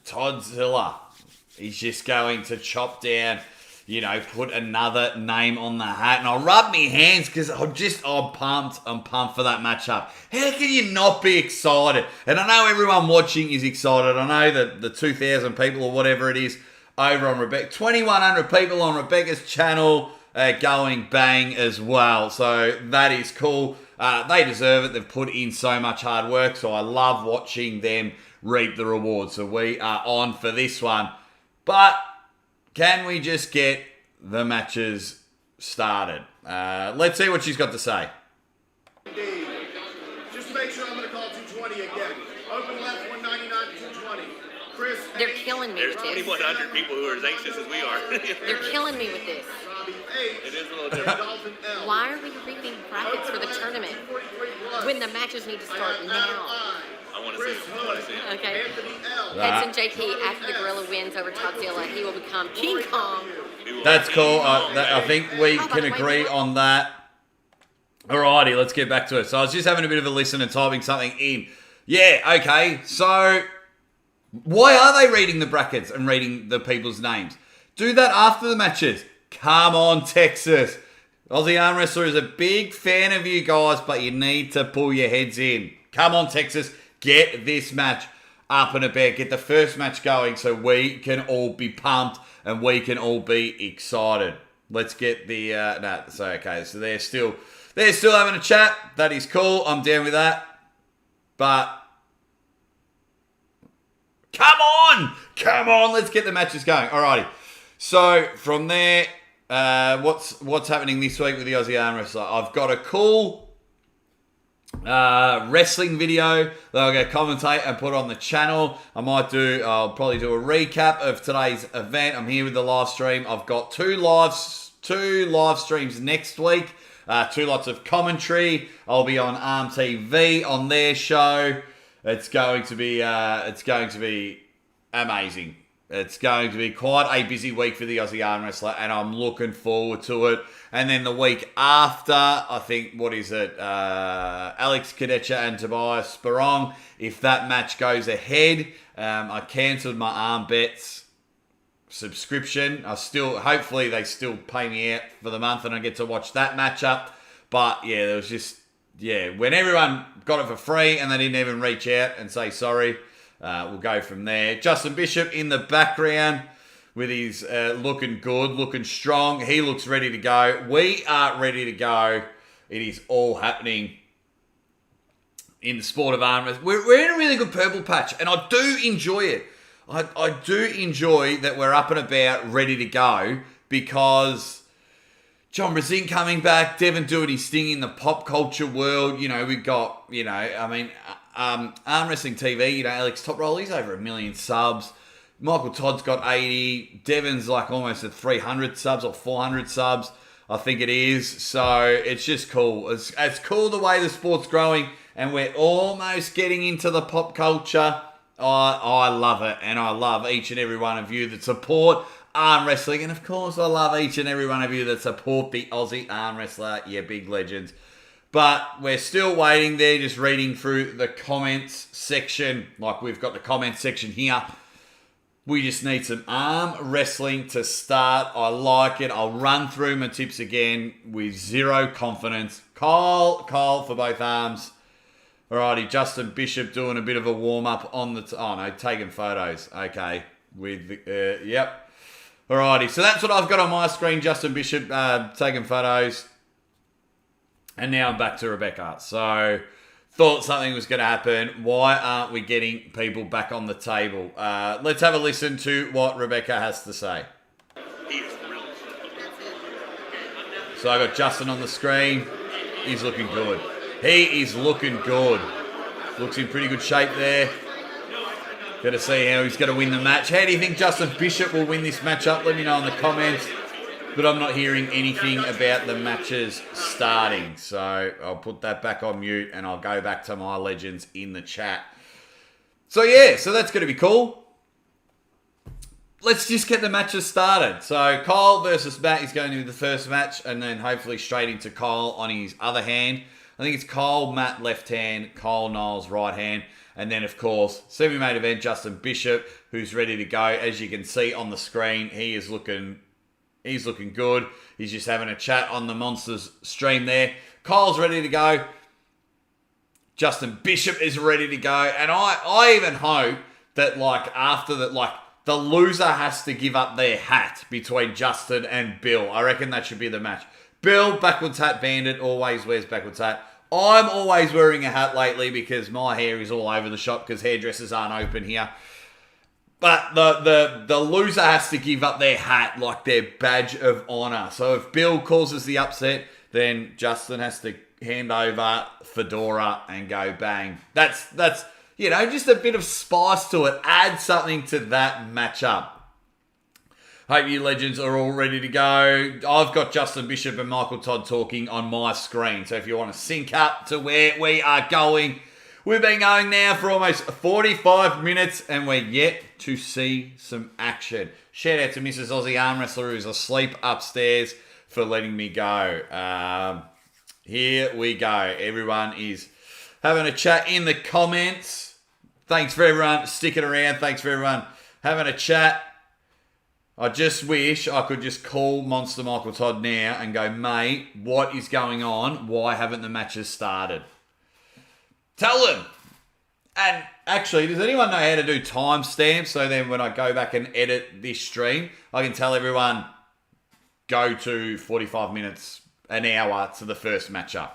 Toddzilla. He's just going to chop down, put another name on the hat. And I'll rub my hands because I'm pumped. I'm pumped for that matchup. How can you not be excited? And I know everyone watching is excited. I know that the 2,000 people or whatever it is over on Rebecca, 2,100 people on Rebecca's channel going bang as well. So that is cool. They deserve it. They've put in so much hard work. So I love watching them reap the rewards. So we are on for this one. But can we just get the matches started? Let's see what she's got to say. Indeed. Just make sure I'm going to call 220 again. Open left 199 to 220. Chris. They're killing me There's with this. 2,100 people who are as anxious as we are. They're killing me with this. Robbie H. It is a little different. Dalton L. Why are we reading brackets for the tournament when the matches need to start now? I want to see him. Okay. Anthony L. Edson JT, after the Gorilla wins over Toddzilla, he will become King Kong. That's cool. I think we can agree on that. Alrighty, let's get back to it. So I was just having a bit of a listen and typing something in. Yeah, okay. So why are they reading the brackets and reading the people's names? Do that after the matches. Come on, Texas. Aussie Arm Wrestler is a big fan of you guys, but you need to pull your heads in. Come on, Texas. Get this match up and about. Get the first match going so we can all be pumped and we can all be excited. Let's get the... So they're still having a chat. That is cool. I'm down with that. But... Come on. Let's get the matches going. Alrighty. So from there, what's happening this week with the Aussie Arm Wrestler? I've got a cool wrestling video that I'm going to commentate and put on the channel. I'll probably do a recap of today's event. I'm here with the live stream. I've got two live streams next week. 2 lots of commentary. I'll be on Arm TV on their show. It's going to be amazing. It's going to be quite a busy week for the Aussie Arm Wrestler, and I'm looking forward to it. And then the week after, I think, Alex Kadecha and Tobias Sparong. If that match goes ahead, I cancelled my Arm Bets subscription. Hopefully they still pay me out for the month and I get to watch that matchup. But yeah, there was just, when everyone got it for free and they didn't even reach out and say sorry, we'll go from there. Justin Bishop in the background with his looking good, looking strong. He looks ready to go. We are ready to go. It is all happening in the sport of arm wrestling. We're in a really good purple patch, and I do enjoy it. I do enjoy that we're up and about, ready to go, because John Brezin coming back, Devin doing his thing in the pop culture world. You know, we've got, you know, I mean, arm wrestling TV, you know, Alex Top Roll, he's over 1 million subs. Michael Todd's got 80. Devin's like almost at 300 subs or 400 subs, I think it is. So it's just cool. It's cool the way the sport's growing, and we're almost getting into the pop culture. I love it, and I love each and every one of you that support arm wrestling, and of course I love each and every one of you that support the Aussie arm wrestler, you big legends. But we're still waiting there, just reading through the comments section, like we've got the comments section here. We just need some arm wrestling to start. I like it. I'll run through my tips again with zero confidence. Kyle for both arms. Alrighty, Justin Bishop doing a bit of a warm-up on the... taking photos. Okay. Yep. Alrighty, so that's what I've got on my screen. Justin Bishop taking photos. And now I'm back to Rebecca. So, thought something was going to happen. Why aren't we getting people back on the table? Let's have a listen to what Rebecca has to say. So I got Justin on the screen. He's looking good. He is looking good. Looks in pretty good shape there. Got to see how he's going to win the match. How do you think Justin Bishop will win this matchup? Let me know in the comments. But I'm not hearing anything about the matches starting. So I'll put that back on mute and I'll go back to my legends in the chat. So yeah, so that's going to be cool. Let's just get the matches started. So Kyle versus Matt is going to be the first match, and then hopefully straight into Kyle on his other hand. I think it's Kyle, Matt left hand, Kyle Niles right hand. And then, of course, semi-main event, Justin Bishop, who's ready to go. As you can see on the screen, he's looking good. He's just having a chat on the Monsters stream there. Kyle's ready to go. Justin Bishop is ready to go. And I even hope that, like, after that, like, the loser has to give up their hat between Justin and Bill. I reckon that should be the match. Bill, backwards hat bandit, always wears backwards hat. I'm always wearing a hat lately because my hair is all over the shop because hairdressers aren't open here. But the loser has to give up their hat, like their badge of honor. So if Bill causes the upset, then Justin has to hand over fedora and go bang. That's you know, just a bit of spice to it. Add something to that matchup. Hope you legends are all ready to go. I've got Justin Bishop and Michael Todd talking on my screen. So if you want to sync up to where we are going, we've been going now for almost 45 minutes and we're yet to see some action. Shout out to Mrs. Aussie Arm Wrestler who's asleep upstairs for letting me go. Here we go. Everyone is having a chat in the comments. Thanks for everyone sticking around. Thanks for everyone having a chat. I just wish I could just call Monster Michael Todd now and go, mate, what is going on? Why haven't the matches started? Tell them. And actually, does anyone know how to do timestamps? So then when I go back and edit this stream, I can tell everyone, go to 45 minutes, an hour to the first matchup.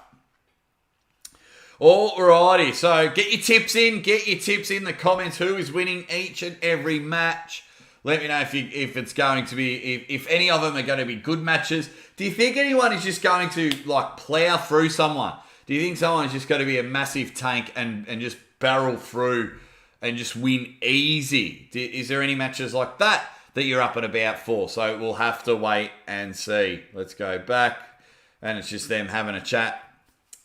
Alrighty, so get your tips in. Get your tips in the comments. Who is winning each and every match? Let me know if it's going to be, if any of them are going to be good matches. Do you think anyone is just going to like plow through someone? Do you think someone is just going to be a massive tank and just barrel through and just win easy? Is there any matches like that you're up and about for? So we'll have to wait and see. Let's go back. And it's just them having a chat.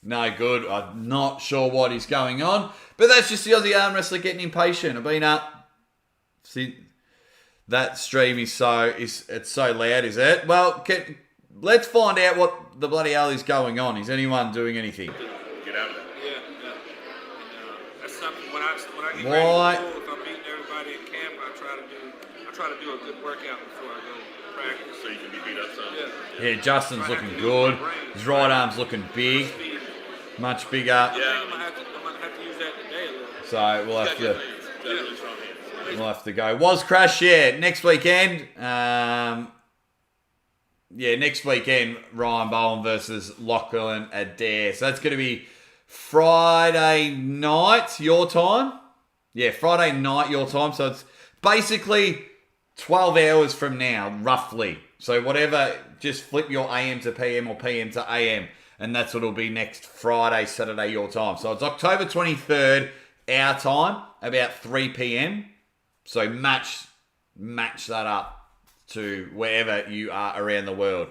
No good. I'm not sure what is going on. But that's just the Aussie Arm Wrestler getting impatient. I've been up. See, that stream is it's so loud, is it? Well, let's find out what the bloody hell is going on. Is anyone doing anything? Get out of there. Yeah. That's something when I get Why? ready to go, if I'm meeting everybody at camp, I try to do a good workout before I go practice. So you can be beat up some. Yeah, Justin's looking good. His right arm's looking big. Much bigger. I think I'm gonna have to use that today a little. So we'll have to... we'll have to go. Was Crash, yeah, next weekend. Next weekend, Ryan Bowen versus Lachlan Adair. So that's going to be Friday night, your time. Yeah, Friday night, your time. So it's basically 12 hours from now, roughly. So whatever, just flip your AM to PM or PM to AM. And that's what it'll be next Friday, Saturday, your time. So it's October 23rd, our time, about 3 p.m. So match that up to wherever you are around the world.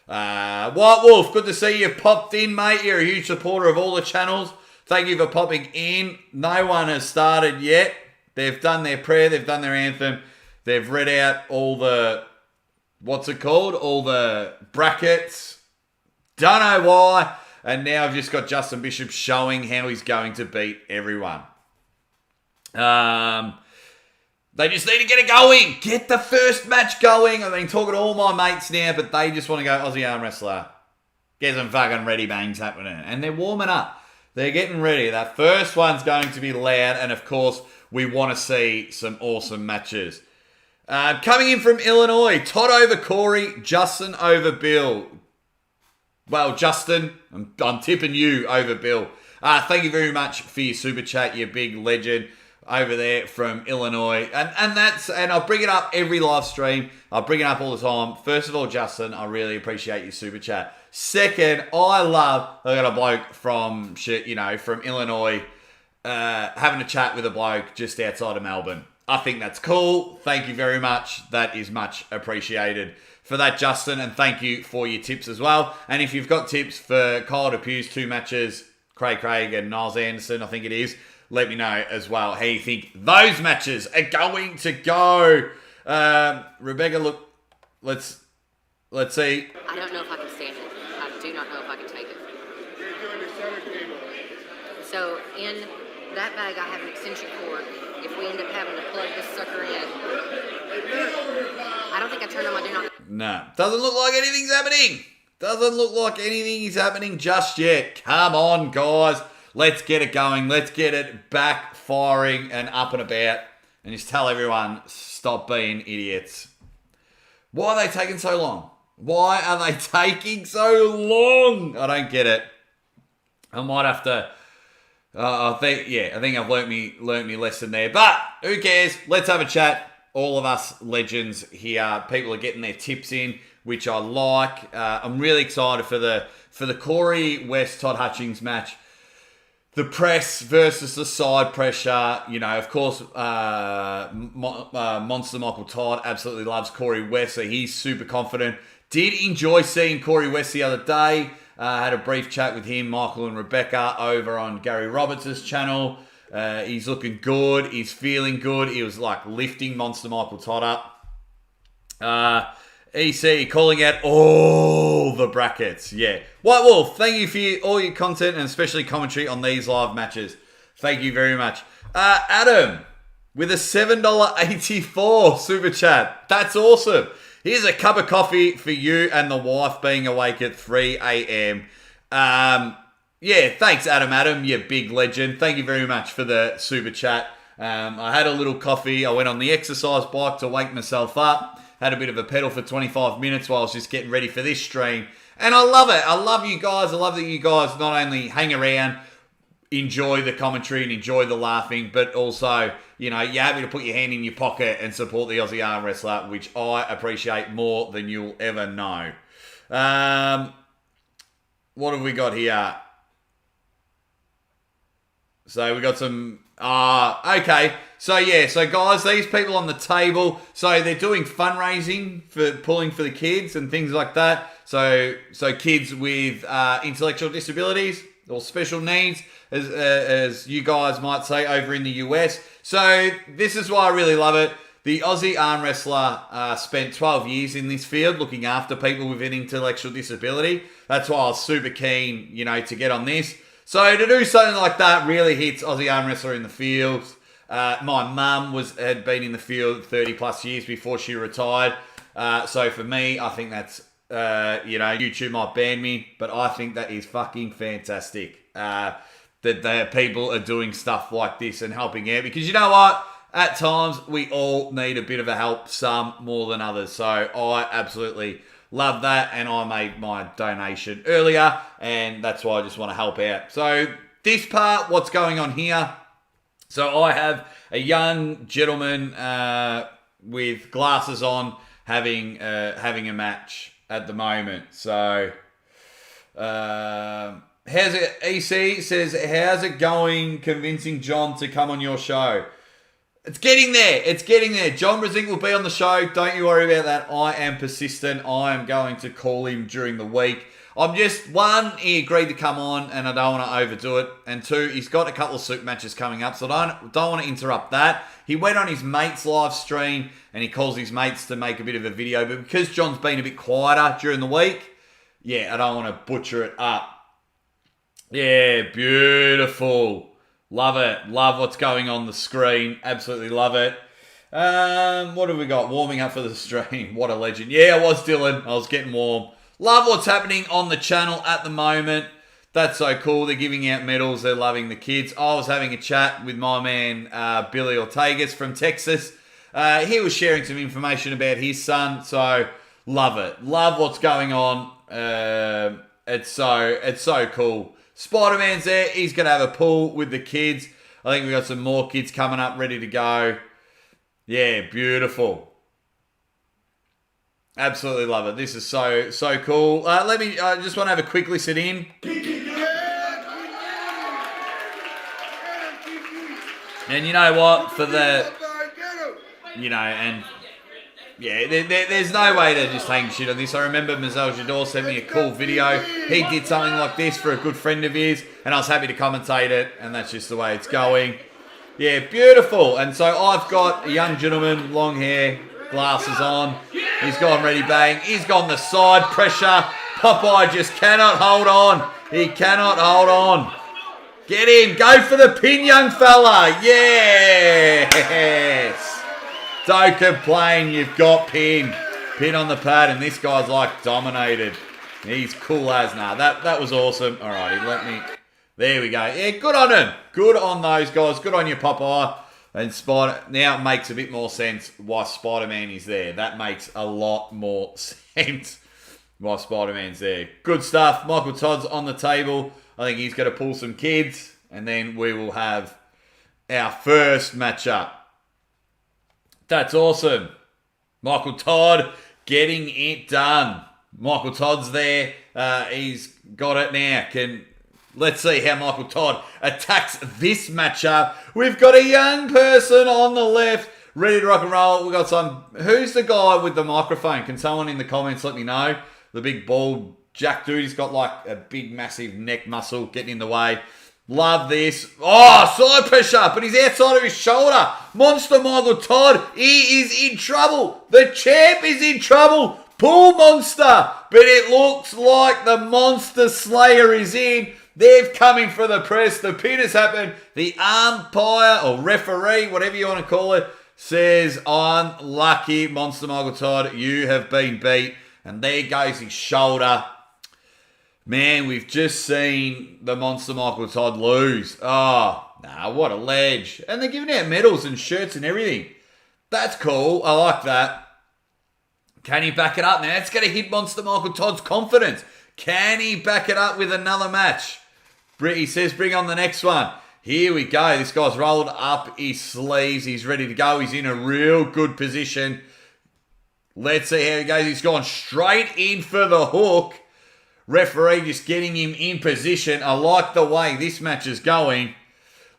White Wolf, good to see you popped in, mate. You're a huge supporter of all the channels. Thank you for popping in. No one has started yet. They've done their prayer. They've done their anthem. They've read out all the, all the brackets. Don't know why. And now I've just got Justin Bishop showing how he's going to beat everyone. They just need to get it going. Get the first match going. I've been talking to all my mates now, but they just want to go Aussie arm wrestler. Get some fucking ready bangs happening. And they're warming up. They're getting ready. That first one's going to be loud. And of course, we want to see some awesome matches. Coming in from Illinois, Todd over Corey, Justin over Bill. Well, Justin, I'm tipping you over Bill. Thank you very much for your super chat, you big legend over there from Illinois. And I'll bring it up every live stream. I'll bring it up all the time. First of all, Justin, I really appreciate your super chat. Second, I got a bloke from Illinois having a chat with a bloke just outside of Melbourne. I think that's cool. Thank you very much. That is much appreciated for that, Justin. And thank you for your tips as well. And if you've got tips for Kyle DePue's 2 matches, Craig and Niles Anderson, I think it is, let me know as well how you think those matches are going to go. Rebecca, look, let's see. I don't know if I can stand it. I do not know if I can take it. So in that bag, I have an extension cord. If we end up having to plug this sucker in, I don't think I turned on my do not. No, doesn't look like anything's happening. Doesn't look like anything is happening just yet. Come on, guys. Let's get it going. Let's get it back firing and up and about. And just tell everyone, stop being idiots. Why are they taking so long? Why are they taking so long? I don't get it. I might have to... I think I've learnt me lesson there. But who cares? Let's have a chat. All of us legends here. People are getting their tips in, which I like. I'm really excited for the Corey West Todd Hutchings match. The press versus the side pressure. You know, of course, Monster Michael Todd absolutely loves Corey West, so he's super confident. Did enjoy seeing Corey West the other day. Had a brief chat with him, Michael and Rebecca, over on Gary Roberts' channel. He's looking good. He's feeling good. He was like lifting Monster Michael Todd up. EC calling out all the brackets. Yeah. White Wolf, thank you for all your content and especially commentary on these live matches. Thank you very much. Adam, with a $7.84 super chat. That's awesome. Here's a cup of coffee for you and the wife being awake at 3 a.m. Yeah, thanks, Adam, you big legend. Thank you very much for the super chat. I had a little coffee. I went on the exercise bike to wake myself up. Had a bit of a pedal for 25 minutes while I was just getting ready for this stream. And I love it. I love you guys. I love that you guys not only hang around, enjoy the commentary and enjoy the laughing, but also, you know, you're happy to put your hand in your pocket and support the Aussie arm wrestler, which I appreciate more than you'll ever know. What have we got here? So we got some... okay. So guys, these people on the table, so they're doing fundraising for pulling for the kids and things like that. So kids with intellectual disabilities or special needs, as you guys might say over in the US. So this is why I really love it. The Aussie arm wrestler spent 12 years in this field looking after people with an intellectual disability. That's why I was super keen, you know, to get on this. So to do something like that really hits Aussie arm wrestler in the field. My mum had been in the field 30 plus years before she retired. So for me, I think that's, YouTube might ban me, but I think that is fucking fantastic. That the people are doing stuff like this and helping out. Because you know what? at times we all need a bit of a help, some more than others. So I absolutely love that, and I made my donation earlier, and that's why I just want to help out. So this part, what's going on here? So I have a young gentleman with glasses on having a match at the moment. So how's it? EC says, how's it going convincing John to come on your show? It's getting there. It's getting there. John Brasink will be on the show. Don't you worry about that. I am persistent. I am going to call him during the week. I'm just, one, he agreed to come on and I don't want to overdo it. And two, he's got a couple of soup matches coming up, so I don't want to interrupt that. He went on his mate's live stream and he calls his mates to make a bit of a video. But because John's been a bit quieter during the week, yeah, I don't want to butcher it up. Yeah, beautiful. Love it. Love what's going on the screen. Absolutely love it. What have we got? Warming up for the stream. What a legend. Yeah, I was, Dylan. I was getting warm. Love what's happening on the channel at the moment. That's so cool. They're giving out medals. They're loving the kids. I was having a chat with my man, Billy Ortegas from Texas. He was sharing some information about his son. So, love it. Love what's going on. It's so cool. Spider-Man's there. He's going to have a pool with the kids. I think we've got some more kids coming up ready to go. Yeah, beautiful. Absolutely love it. This is so cool. I just want to have a quick listen in. And you know what? For the, you know, and yeah, there's no way to just hang shit on this. I remember Mazel Jador sent me a cool video. He did something like this for a good friend of his, and I was happy to commentate it, and that's just the way it's going. Yeah, beautiful. And so I've got a young gentleman, long hair, glasses on. He's gone ready, bang. He's gone the side pressure. Popeye just cannot hold on. He cannot hold on. Get in. Go for the pin, young fella. Yes. Don't complain. You've got pin. Pin on the pad, and this guy's like dominated. He's cool as nah. That was awesome. Alrighty, let me. There we go. Yeah, good on him. Good on those guys. Good on you, Popeye. And Spider. Now it makes a bit more sense why Spider-Man is there. That makes a lot more sense why Spider-Man's there. Good stuff. Michael Todd's on the table. I think he's going to pull some kids. And then we will have our first matchup. That's awesome. Michael Todd getting it done. Michael Todd's there. He's got it now. Let's see how Michael Todd attacks this matchup. We've got a young person on the left, ready to rock and roll. We've got some... Who's the guy with the microphone? Can someone in the comments let me know? The big bald jack dude. He's got like a big massive neck muscle getting in the way. Love this. Oh, side pressure, but he's outside of his shoulder. Monster Michael Todd, he is in trouble. The champ is in trouble. Pull Monster, but it looks like the Monster Slayer is in. They've come in for the press. The pin has happened. The umpire or referee, whatever you want to call it, says, unlucky, Monster Michael Todd, you have been beat. And there goes his shoulder. Man, we've just seen the Monster Michael Todd lose. Oh, nah, what a ledge. And they're giving out medals and shirts and everything. That's cool. I like that. Can he back it up? Now, that's going to hit Monster Michael Todd's confidence. Can he back it up with another match? He says, bring on the next one. Here we go. This guy's rolled up his sleeves. He's ready to go. He's in a real good position. Let's see how he goes. He's gone straight in for the hook. Referee just getting him in position. I like the way this match is going.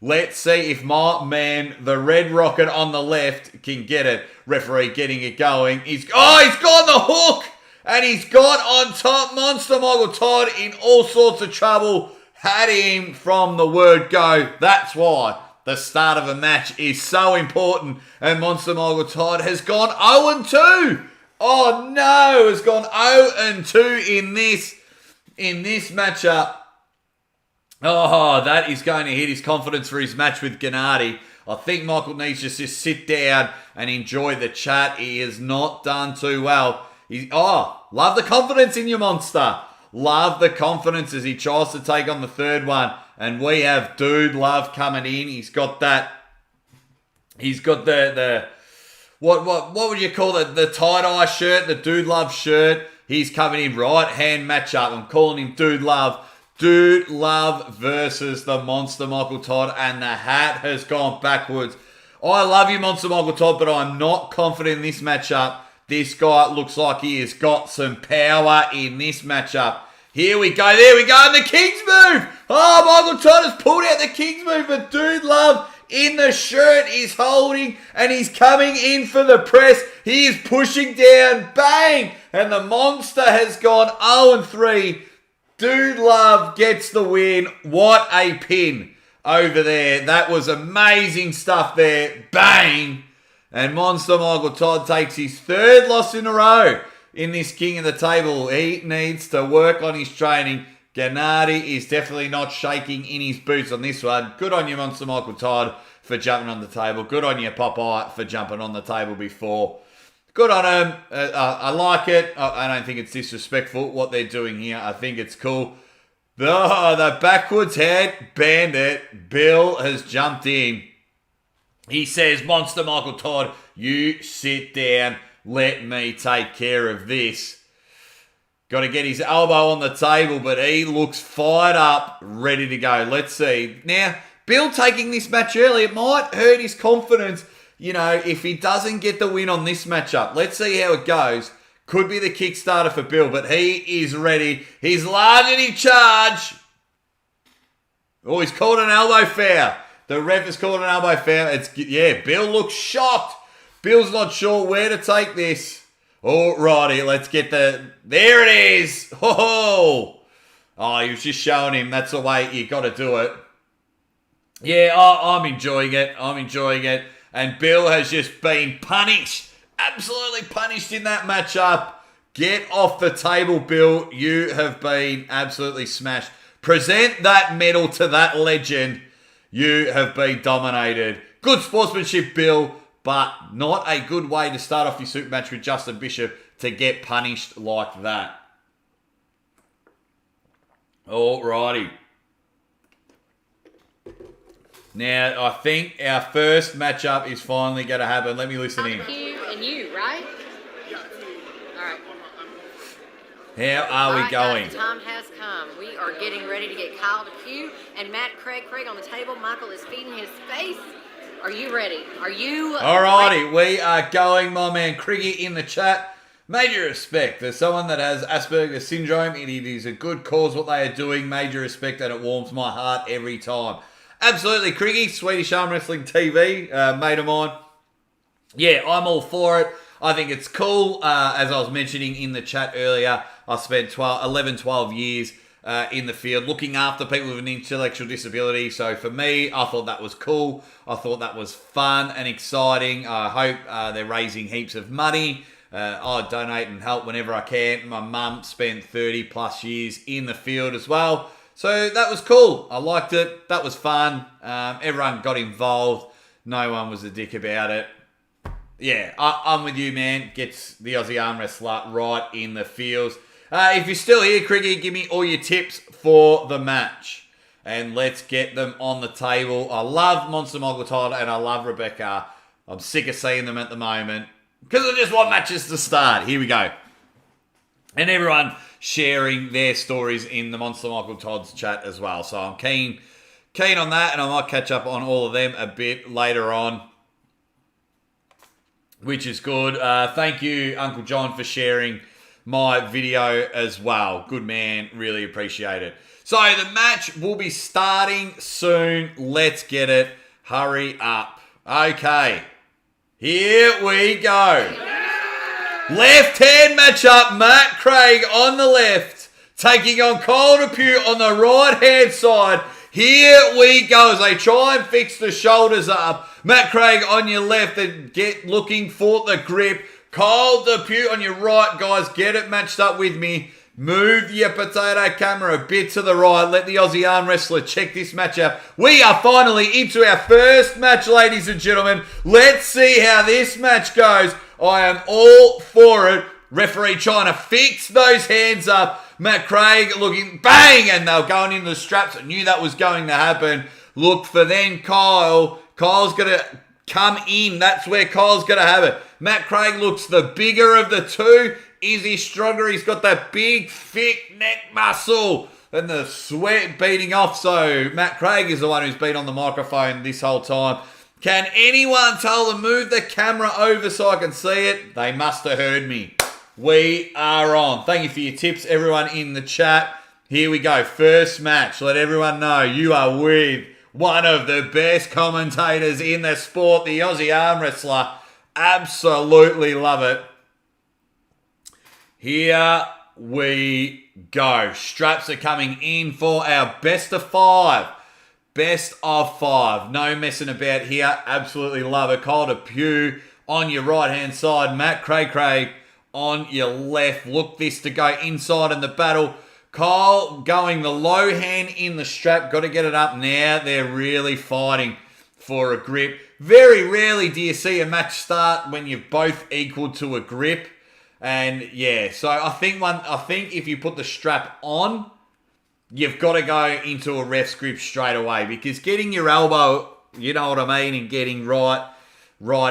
Let's see if my man, the Red Rocket on the left, can get it. Referee getting it going. He's got the hook! And he's got on top Monster Michael Todd in all sorts of trouble. Had him from the word go. That's why the start of a match is so important. And Monster Michael Todd has gone 0-2. Oh no, has gone 0-2 in this matchup. Oh, that is going to hit his confidence for his match with Gennady. I think Michael needs to just sit down and enjoy the chat. He has not done too well. Love the confidence in your Monster. Love the confidence as he tries to take on the third one. And we have Dude Love coming in. He's got that He's got the what would you call it? The tie-dye shirt, the Dude Love shirt. He's coming in right-hand matchup. I'm calling him Dude Love. Dude Love versus the Monster Michael Todd, and the hat has gone backwards. I love you, Monster Michael Todd, but I'm not confident in this matchup. This guy looks like he has got some power in this matchup. Here we go. There we go. And the King's move. Oh, Michael Todd has pulled out the King's move, but Dude Love in the shirt is holding, and he's coming in for the press. He is pushing down. Bang! And the Monster has gone 0-3. Dude Love gets the win. What a pin over there. That was amazing stuff there. Bang! And Monster Michael Todd takes his third loss in a row in this King of the Table. He needs to work on his training. Gennady is definitely not shaking in his boots on this one. Good on you, Monster Michael Todd, for jumping on the table. Good on you, Popeye, for jumping on the table before. Good on him. I like it. I don't think it's disrespectful what they're doing here. I think it's cool. The backwards head bandit, Bill, has jumped in. He says, Monster Michael Todd, you sit down. Let me take care of this. Got to get his elbow on the table, but he looks fired up, ready to go. Let's see. Now, Bill taking this match early, it might hurt his confidence, if he doesn't get the win on this matchup. Let's see how it goes. Could be the Kickstarter for Bill, but he is ready. He's large and in charge. Oh, he's called an elbow foul. The ref has called an elbow foul. Bill looks shocked. Bill's not sure where to take this. Alrighty, let's get there it is. Oh, he was just showing him that's the way you got to do it. Yeah, I'm enjoying it. And Bill has just been punished. Absolutely punished in that matchup. Get off the table, Bill. You have been absolutely smashed. Present that medal to that legend. You have been dominated. Good sportsmanship, Bill, but not a good way to start off your super match with Justin Bishop to get punished like that. Alrighty. Now, I think our first matchup is finally going to happen. Let me listen in. You and you, right? All right. How are we going? Guys, the time has come. We are getting ready to get Kyle DePew and Matt Craig on the table. Michael is feeding his face. Are you ready? Are you Alrighty, we are going, my man Criggy in the chat. Major respect. There's someone that has Asperger's syndrome, and it is a good cause what they are doing. Major respect, and it warms my heart every time. Absolutely, Criggy, Swedish Arm Wrestling TV, mate of mine. Yeah, I'm all for it. I think it's cool. As I was mentioning in the chat earlier, I spent 12 years in the field looking after people with an intellectual disability. So for me, I thought that was cool. I thought that was fun and exciting. I hope they're raising heaps of money. I donate and help whenever I can. My mum spent 30 plus years in the field as well. So that was cool. I liked it. That was fun. Everyone got involved. No one was a dick about it. Yeah, I'm with you, man. Gets the Aussie arm wrestler right in the fields. If you're still here, Criggy, give me all your tips for the match. And let's get them on the table. I love Monster Michael Todd and I love Rebecca. I'm sick of seeing them at the moment because I just want matches to start. Here we go. And everyone sharing their stories in the Monster Michael Todd's chat as well. So I'm keen on that, and I might catch up on all of them a bit later on, which is good. Thank you, Uncle John, for sharing my video as well. Good man. Really appreciate it. So the match will be starting soon. Let's get it. Hurry up. Okay. Here we go. Left-hand matchup, Matt Craig on the left, taking on Kyle DePew on the right-hand side. Here we go as they try and fix the shoulders up. Matt Craig on your left and get looking for the grip. Kyle DePew on your right, guys. Get it matched up with me. Move your potato camera a bit to the right. Let the Aussie arm wrestler check this match out. We are finally into our first match, ladies and gentlemen. Let's see how this match goes. I am all for it. Referee trying to fix those hands up. Matt Craig looking bang, and they were going into the straps. I knew that was going to happen. Look for then Kyle. Kyle's going to come in. That's where Kyle's going to have it. Matt Craig looks the bigger of the two. Is he stronger? He's got that big, thick neck muscle and the sweat beating off. So Matt Craig is the one who's been on the microphone this whole time. Can anyone tell them move the camera over so I can see it? They must have heard me. We are on. Thank you for your tips, everyone in the chat. Here we go. First match. Let everyone know you are with one of the best commentators in the sport, the Aussie arm wrestler. Absolutely love it. Here we go. Straps are coming in for our best of five. Best of five. No messing about here. Absolutely love it. Kyle Depew on your right-hand side. Matt Craig on your left. Look this to go inside in the battle. Kyle going the low hand in the strap. Got to get it up now. They're really fighting for a grip. Very rarely do you see a match start when you've both equal to a grip. And yeah, so I think if you put the strap on, you've got to go into a ref's grip straight away, because getting your elbow, you know what I mean, and getting right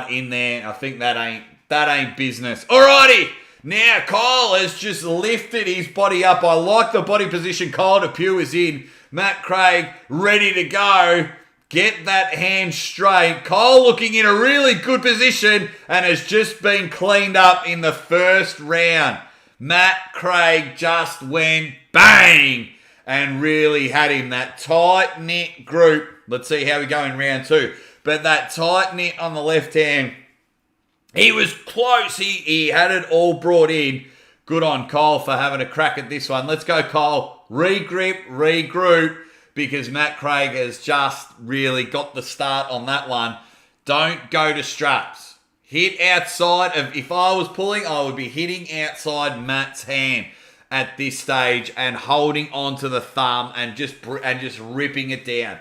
in there, I think that ain't business. Alrighty, now Kyle has just lifted his body up. I like the body position Kyle Depew is in. Matt Craig ready to go. Get that hand straight. Kyle looking in a really good position and has just been cleaned up in the first round. Matt Craig just went bang and really had him. That tight-knit group. Let's see how we go in round two. But that tight-knit on the left hand, he was close. He had it all brought in. Good on Kyle for having a crack at this one. Let's go, Kyle. Regrip, regroup, because Matt Craig has just really got the start on that one. Don't go to straps. Hit outside of, if I was pulling, I would be hitting outside Matt's hand at this stage and holding onto the thumb and just ripping it down.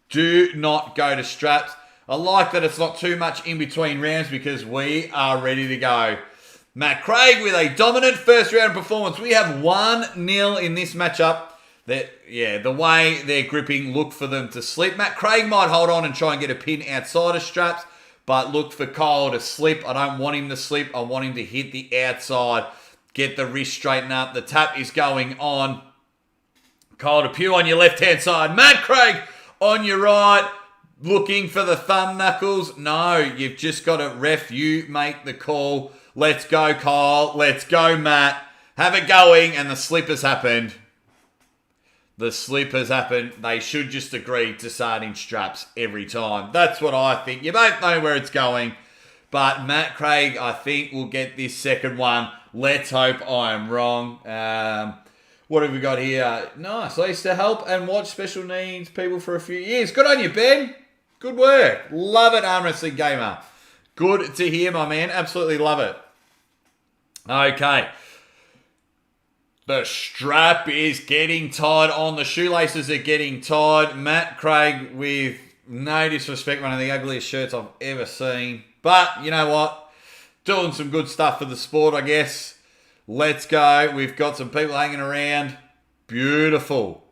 Do not go to straps. I like that it's not too much in between rounds because we are ready to go. Matt Craig with a dominant first round performance. We have 1-0 in this matchup. The way they're gripping, look for them to slip. Matt Craig might hold on and try and get a pin outside of straps, but look for Kyle to slip. I don't want him to slip. I want him to hit the outside, get the wrist straightened up. The tap is going on. Kyle Depew on your left-hand side. Matt Craig on your right, looking for the thumb knuckles. No, you've just got to ref. You make the call. Let's go, Kyle. Let's go, Matt. Have it going, and the slip has happened. The slip has happened. They should just agree to start in straps every time. That's what I think. You both know where it's going. But Matt Craig, I think, will get this second one. Let's hope I am wrong. What have we got here? Nice. I used to help and watch special needs people for a few years. Good on you, Ben. Good work. Love it, Arm Wrestling Gamer. Good to hear, my man. Absolutely love it. Okay. The strap is getting tied on. The shoelaces are getting tied. Matt Craig, with no disrespect, one of the ugliest shirts I've ever seen. But you know what? Doing some good stuff for the sport, I guess. Let's go. We've got some people hanging around. Beautiful.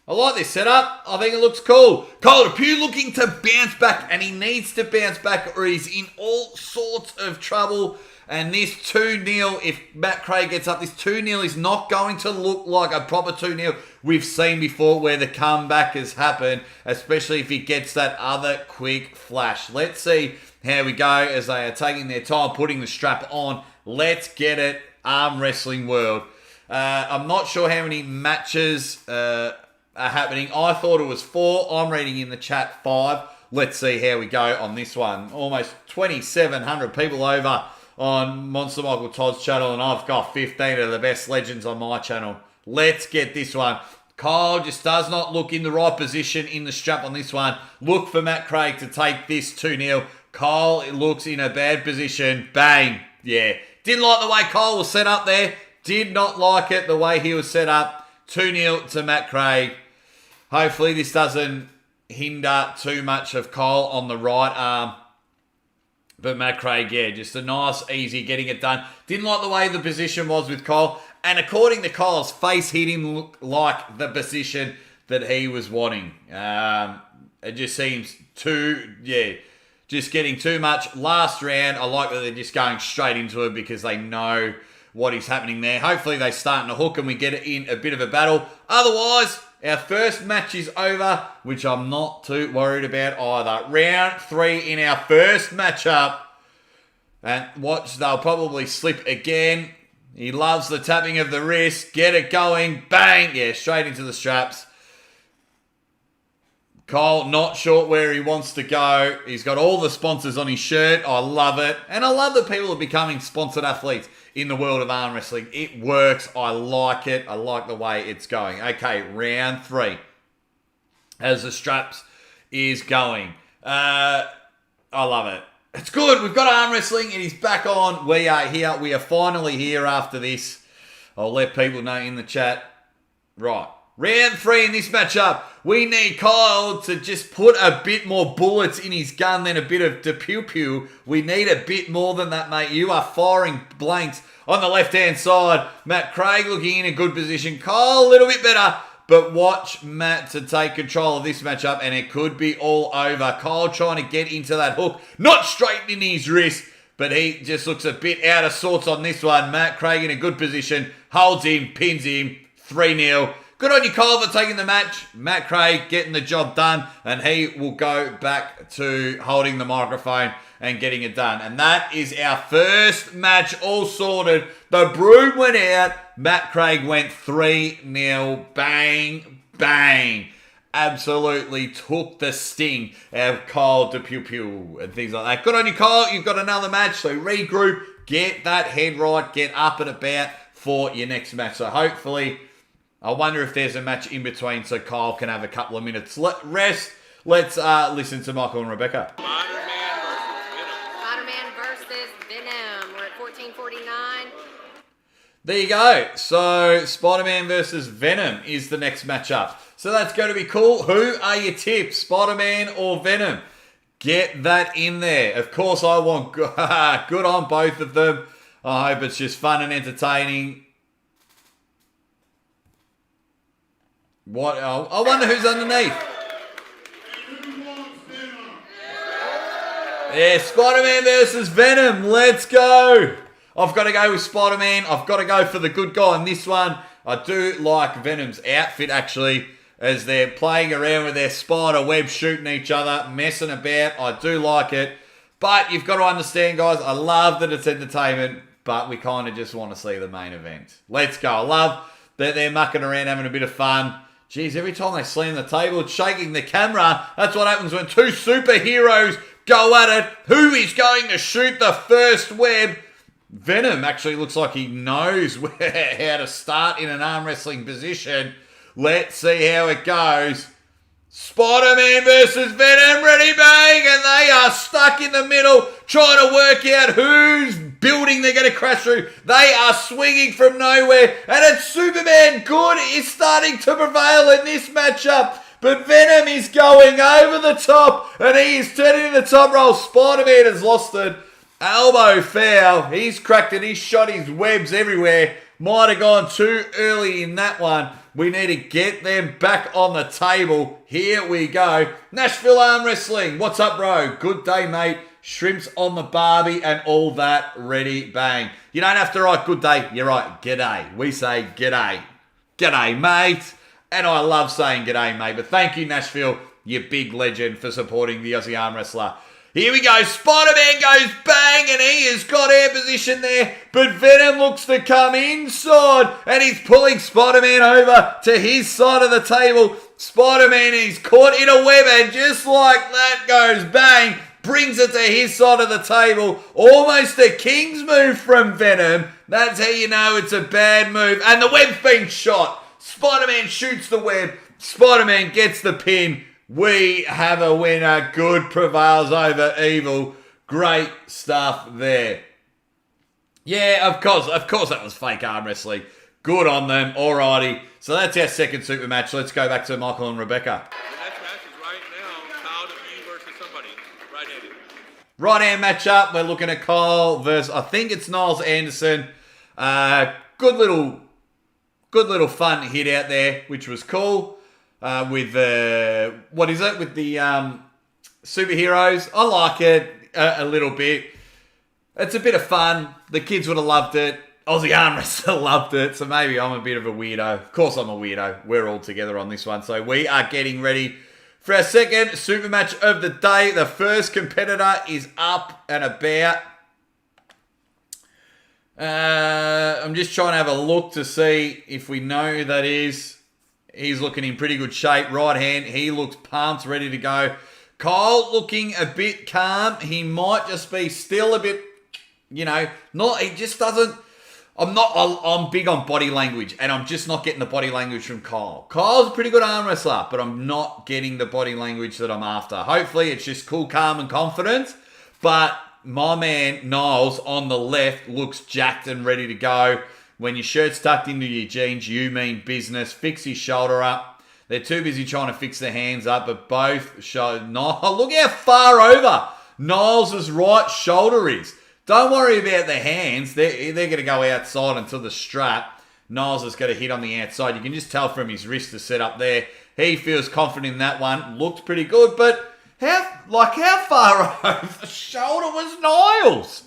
I like this setup. I think it looks cool. Kyle Depew looking to bounce back, and he needs to bounce back or he's in all sorts of trouble. And this 2-0, if Matt Craig gets up, this 2-0 is not going to look like a proper 2-0 we've seen before where the comeback has happened, especially if he gets that other quick flash. Let's see how we go as they are taking their time putting the strap on. Let's get it, Arm Wrestling World. I'm not sure how many matches are happening. I thought it was 4. I'm reading in the chat 5. Let's see how we go on this one. Almost 2,700 people over on Monster Michael Todd's channel, and I've got 15 of the best legends on my channel. Let's get this one. Kyle just does not look in the right position in the strap on this one. Look for Matt Craig to take this 2-0. Kyle looks in a bad position. Bang. Yeah. Didn't like the way Kyle was set up there. Did not like it the way he was set up. 2-0 to Matt Craig. Hopefully this doesn't hinder too much of Kyle on the right arm. But Matt Craig, yeah, just a nice, easy getting it done. Didn't like the way the position was with Kyle. And according to Kyle's face, hit him look like the position that he was wanting. It just seems just getting too much. Last round, I like that they're just going straight into it because they know what is happening there. Hopefully they start in a hook and we get it in a bit of a battle. Otherwise, our first match is over, which I'm not too worried about either. Round 3 in our first matchup. And watch, they'll probably slip again. He loves the tapping of the wrist. Get it going. Bang! Yeah, straight into the straps. Cole, not sure where he wants to go. He's got all the sponsors on his shirt. I love it. And I love that people are becoming sponsored athletes in the world of arm wrestling. It works. I like it. I like the way it's going. Okay, round 3. As the straps is going. I love it. It's good. We've got arm wrestling. It is back on. We are here. We are finally here after this. I'll let people know in the chat. Right. Round 3 in this matchup. We need Kyle to just put a bit more bullets in his gun than a bit of de pew pew. We need a bit more than that, mate. You are firing blanks on the left-hand side. Matt Craig looking in a good position. Kyle a little bit better. But watch Matt to take control of this matchup, and it could be all over. Kyle trying to get into that hook. Not straight in his wrist, but he just looks a bit out of sorts on this one. Matt Craig in a good position. Holds him, pins him. 3-0. Good on you, Kyle, for taking the match. Matt Craig getting the job done, and he will go back to holding the microphone and getting it done. And that is our first match all sorted. The broom went out. Matt Craig went 3-0. Bang, bang. Absolutely took the sting out of Kyle de Pew Pew and things like that. Good on you, Kyle. You've got another match, so regroup. Get that head right. Get up and about for your next match. So hopefully, I wonder if there's a match in between so Kyle can have a couple of minutes rest. Let's listen to Michael and Rebecca. Spider-Man versus Venom. We're at 14:49. There you go. So Spider-Man versus Venom is the next matchup. So that's going to be cool. Who are your tips? Spider-Man or Venom? Get that in there. Of course, I want good on both of them. I hope it's just fun and entertaining. What? I wonder who's underneath. Yeah, Spider-Man versus Venom. Let's go. I've got to go with Spider-Man. I've got to go for the good guy in this one. I do like Venom's outfit, actually, as they're playing around with their spider web, shooting each other, messing about. I do like it. But you've got to understand, guys, I love that it's entertainment, but we kind of just want to see the main event. Let's go. I love that they're mucking around, having a bit of fun. Jeez, every time they slam the table, it's shaking the camera. That's what happens when two superheroes go at it. Who is going to shoot the first web? Venom actually looks like he knows how to start in an arm wrestling position. Let's see how it goes. Spider-Man versus Venom, ready, bang, and they are stuck in the middle trying to work out whose building they're going to crash through. They are swinging from nowhere, and it's Superman good is starting to prevail in this matchup. But Venom is going over the top, and he is turning the top roll. Spider-Man has lost it. Elbow foul. He's cracked it. He's shot his webs everywhere. Might have gone too early in that one. We need to get them back on the table. Here we go. Nashville Arm Wrestling. What's up, bro? Good day, mate. Shrimps on the barbie and all that. Ready, bang. You don't have to write good day. You write g'day. We say g'day. G'day, mate. And I love saying g'day, mate. But thank you, Nashville, you big legend, for supporting the Aussie Arm Wrestler. Here we go. Spider-Man goes bang, and he has got air position there. But Venom looks to come inside, and he's pulling Spider-Man over to his side of the table. Spider-Man is caught in a web, and just like that goes bang, brings it to his side of the table. Almost a king's move from Venom. That's how you know it's a bad move. And the web's been shot. Spider-Man shoots the web. Spider-Man gets the pin. We have a winner. Good prevails over evil. Great stuff there. Yeah, of course that was fake arm wrestling. Good on them. Alrighty. So that's our second super match. Let's go back to Michael and Rebecca. The next match is right now, Kyle DePew versus somebody. Right-handed. Right-hand matchup. We're looking at Kyle versus, I think it's Niles Anderson. Good little fun hit out there, which was cool. With what is it? With the superheroes. I like it a little bit. It's a bit of fun. The kids would have loved it. Aussie Arm Wrestler loved it, so maybe I'm a bit of a weirdo. Of course I'm a weirdo. We're all together on this one. So we are getting ready for our second super match of the day. The first competitor is up and about. I'm just trying to have a look to see if we know who that is. He's looking in pretty good shape. Right hand, he looks pumped, ready to go. Kyle looking a bit calm. He might just be still a bit, he just doesn't. I'm big on body language, and I'm just not getting the body language from Kyle. Kyle's a pretty good arm wrestler, but I'm not getting the body language that I'm after. Hopefully, it's just cool, calm, and confident. But my man, Niles, on the left, looks jacked and ready to go. When your shirt's tucked into your jeans, you mean business. Fix his shoulder up. They're too busy trying to fix their hands up, but both show... Look how far over Niles' right shoulder is. Don't worry about the hands. They're going to go outside until the strap. Niles has got a hit on the outside. You can just tell from his wrist to set up there. He feels confident in that one. Looked pretty good, but how far over the shoulder was Niles?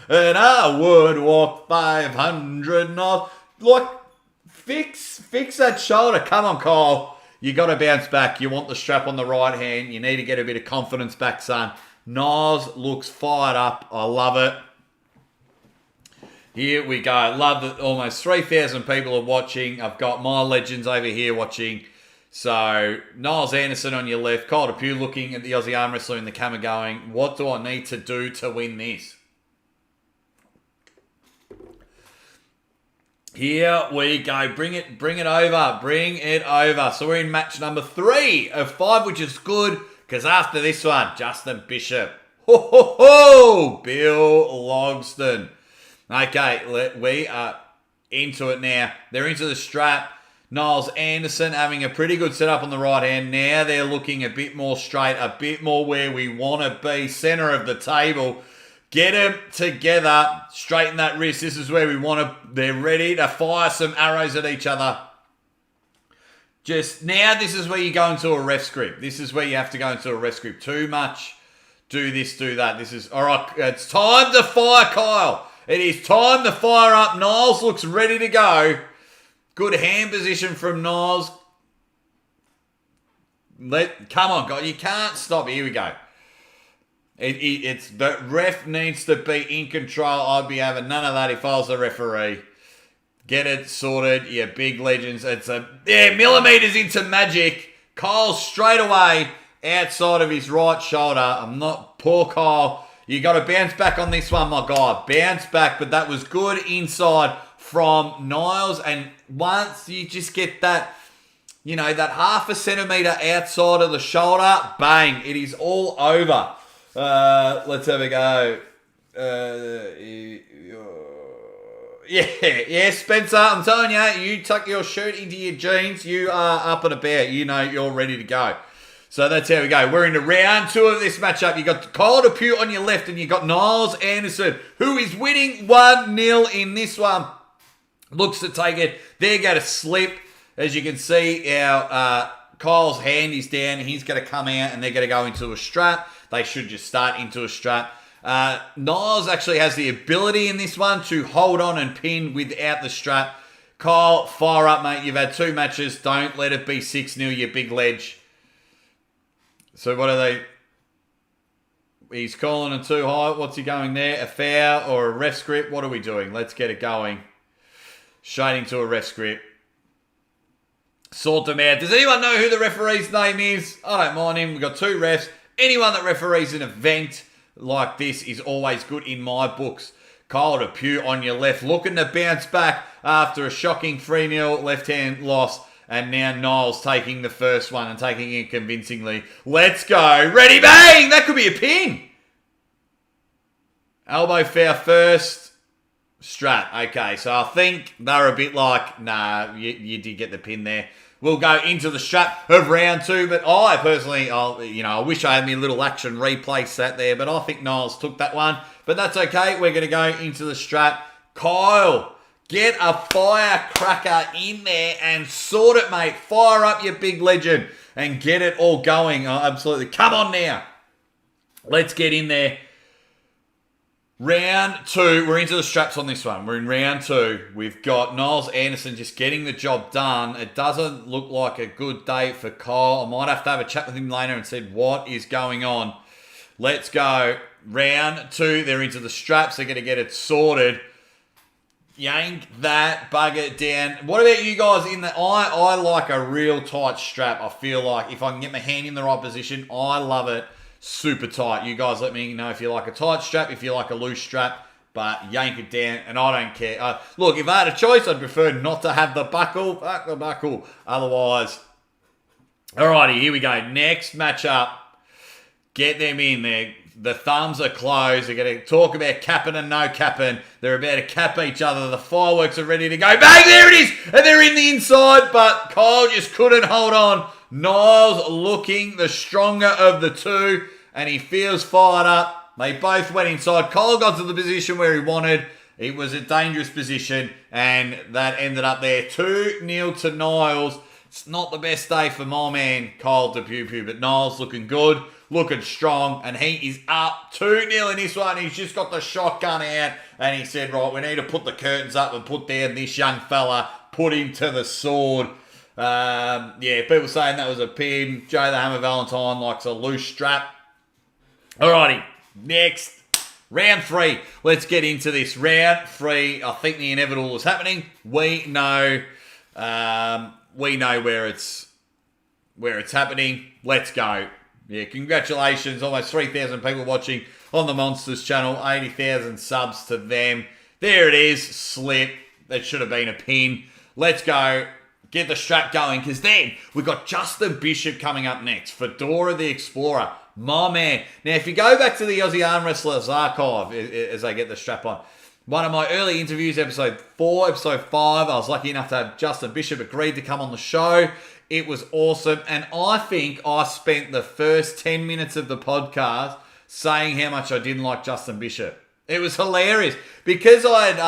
And I would walk 500 miles. Fix that shoulder. Come on, Kyle. You got to bounce back. You want the strap on the right hand. You need to get a bit of confidence back, son. Niles looks fired up. I love it. Here we go. Love that almost 3,000 people are watching. I've got my legends over here watching. So, Niles Anderson on your left. Kyle Depew looking at the Aussie Arm Wrestler in the camera going, what do I need to do to win this? Here we go. Bring it over. Bring it over. So we're in match number 3 of 5, which is good. Because after this one, Justin Bishop. Bill Logsdon. Okay, we are into it now. They're into the strap. Niles Anderson having a pretty good setup on the right hand. Now they're looking a bit more straight, a bit more where we want to be. Center of the table. Get them together. Straighten that wrist. This is where we want to. They're ready to fire some arrows at each other. Just now, this is where you go into a ref script. This is where you have to go into a ref script. Too much. Do this, do that. This is, all right, it's time to fire, Kyle. It is time to fire up. Niles looks ready to go. Good hand position from Niles. Come on, guys. You can't stop. Here we go. It's the ref needs to be in control. I'd be having none of that if I was the referee. Get it sorted, you big legends. It's millimeters into magic. Kyle straight away outside of his right shoulder. Poor Kyle. You got to bounce back on this one, my guy. Bounce back, but that was good inside from Niles. And once you just get that, that half a centimeter outside of the shoulder, bang, it is all over. Let's have a go. Yeah, Spencer, I'm telling you, you tuck your shirt into your jeans, you are up and about. You're ready to go. So that's how we go. We're into round 2 of this matchup. You got Kyle Depew on your left, and you got Niles Anderson, who is winning 1-0 in this one. Looks to take it. They're going to slip. As you can see, our Kyle's hand is down. He's going to come out, and they're going to go into a strap. They should just start into a strap. Niles actually has the ability in this one to hold on and pin without the strap. Kyle, fire up, mate. You've had 2 matches. Don't let it be 6-0, you big ledge. So what are they? He's calling it too high. What's he going there? A foul or a ref script? What are we doing? Let's get it going. Straight into a ref script. Sort them out. Does anyone know who the referee's name is? I don't mind him. We've got 2 refs. Anyone that referees an event like this is always good in my books. Kyle Depew on your left, looking to bounce back after a shocking 3-0 left-hand loss. And now Niles taking the first one and taking it convincingly. Let's go. Ready, bang! That could be a pin. Elbow foul first. Strap. Okay, so I think they're a bit like, nah, you did get the pin there. We'll go into the strap of round 2, but I personally, I wish I had me little action replay sat there, but I think Niles took that one. But that's okay. We're going to go into the strap. Kyle Get a firecracker in there and sort it, mate. Fire up your big legend and get it all going. Oh, absolutely. Come on now. Let's get in there. Round 2. We're into the straps on this one. We're in round 2. We've got Niles Anderson just getting the job done. It doesn't look like a good day for Kyle. I might have to have a chat with him later and said, what is going on? Let's go. Round 2. They're into the straps. They're going to get it sorted. Yank that, bug it down. What about you guys in the... I like a real tight strap. I feel like if I can get my hand in the right position, I love it super tight. You guys let me know if you like a tight strap, if you like a loose strap, but yank it down, and I don't care. Look, if I had a choice, I'd prefer not to have the buckle. Fuck the buckle. Otherwise... Alrighty, here we go. Next matchup. Get them in there. The thumbs are closed. They're going to talk about capping and no capping. They're about to cap each other. The fireworks are ready to go. Bang! There it is! And they're in the inside, but Kyle just couldn't hold on. Niles looking the stronger of the two, and he feels fired up. They both went inside. Kyle got to the position where he wanted. It was a dangerous position, and that ended up there. 2-0 to Niles. It's not the best day for my man, Kyle DePew, but Niles looking good, looking strong, and he is up 2-0 in this one. He's just got the shotgun out, and he said, right, we need to put the curtains up and put down this young fella, put him to the sword. Yeah, people saying that was a pin. Joe the Hammer Valentine likes a loose strap. Alrighty, next. Round 3. Let's get into this. Round 3, I think the inevitable is happening. We know where it's happening. Let's go. Yeah, congratulations. Almost 3,000 people watching on the Monsters channel. 80,000 subs to them. There it is. Slip. That should have been a pin. Let's go. Get the strap going, because then we've got Justin Bishop coming up next. Fedora the Explorer. My man. Now, if you go back to the Aussie Arm Wrestlers archive as I get the strap on, one of my early interviews, episode 4, episode 5, I was lucky enough to have Justin Bishop agreed to come on the show. It was awesome. And I think I spent the first 10 minutes of the podcast saying how much I didn't like Justin Bishop. It was hilarious. Because I had,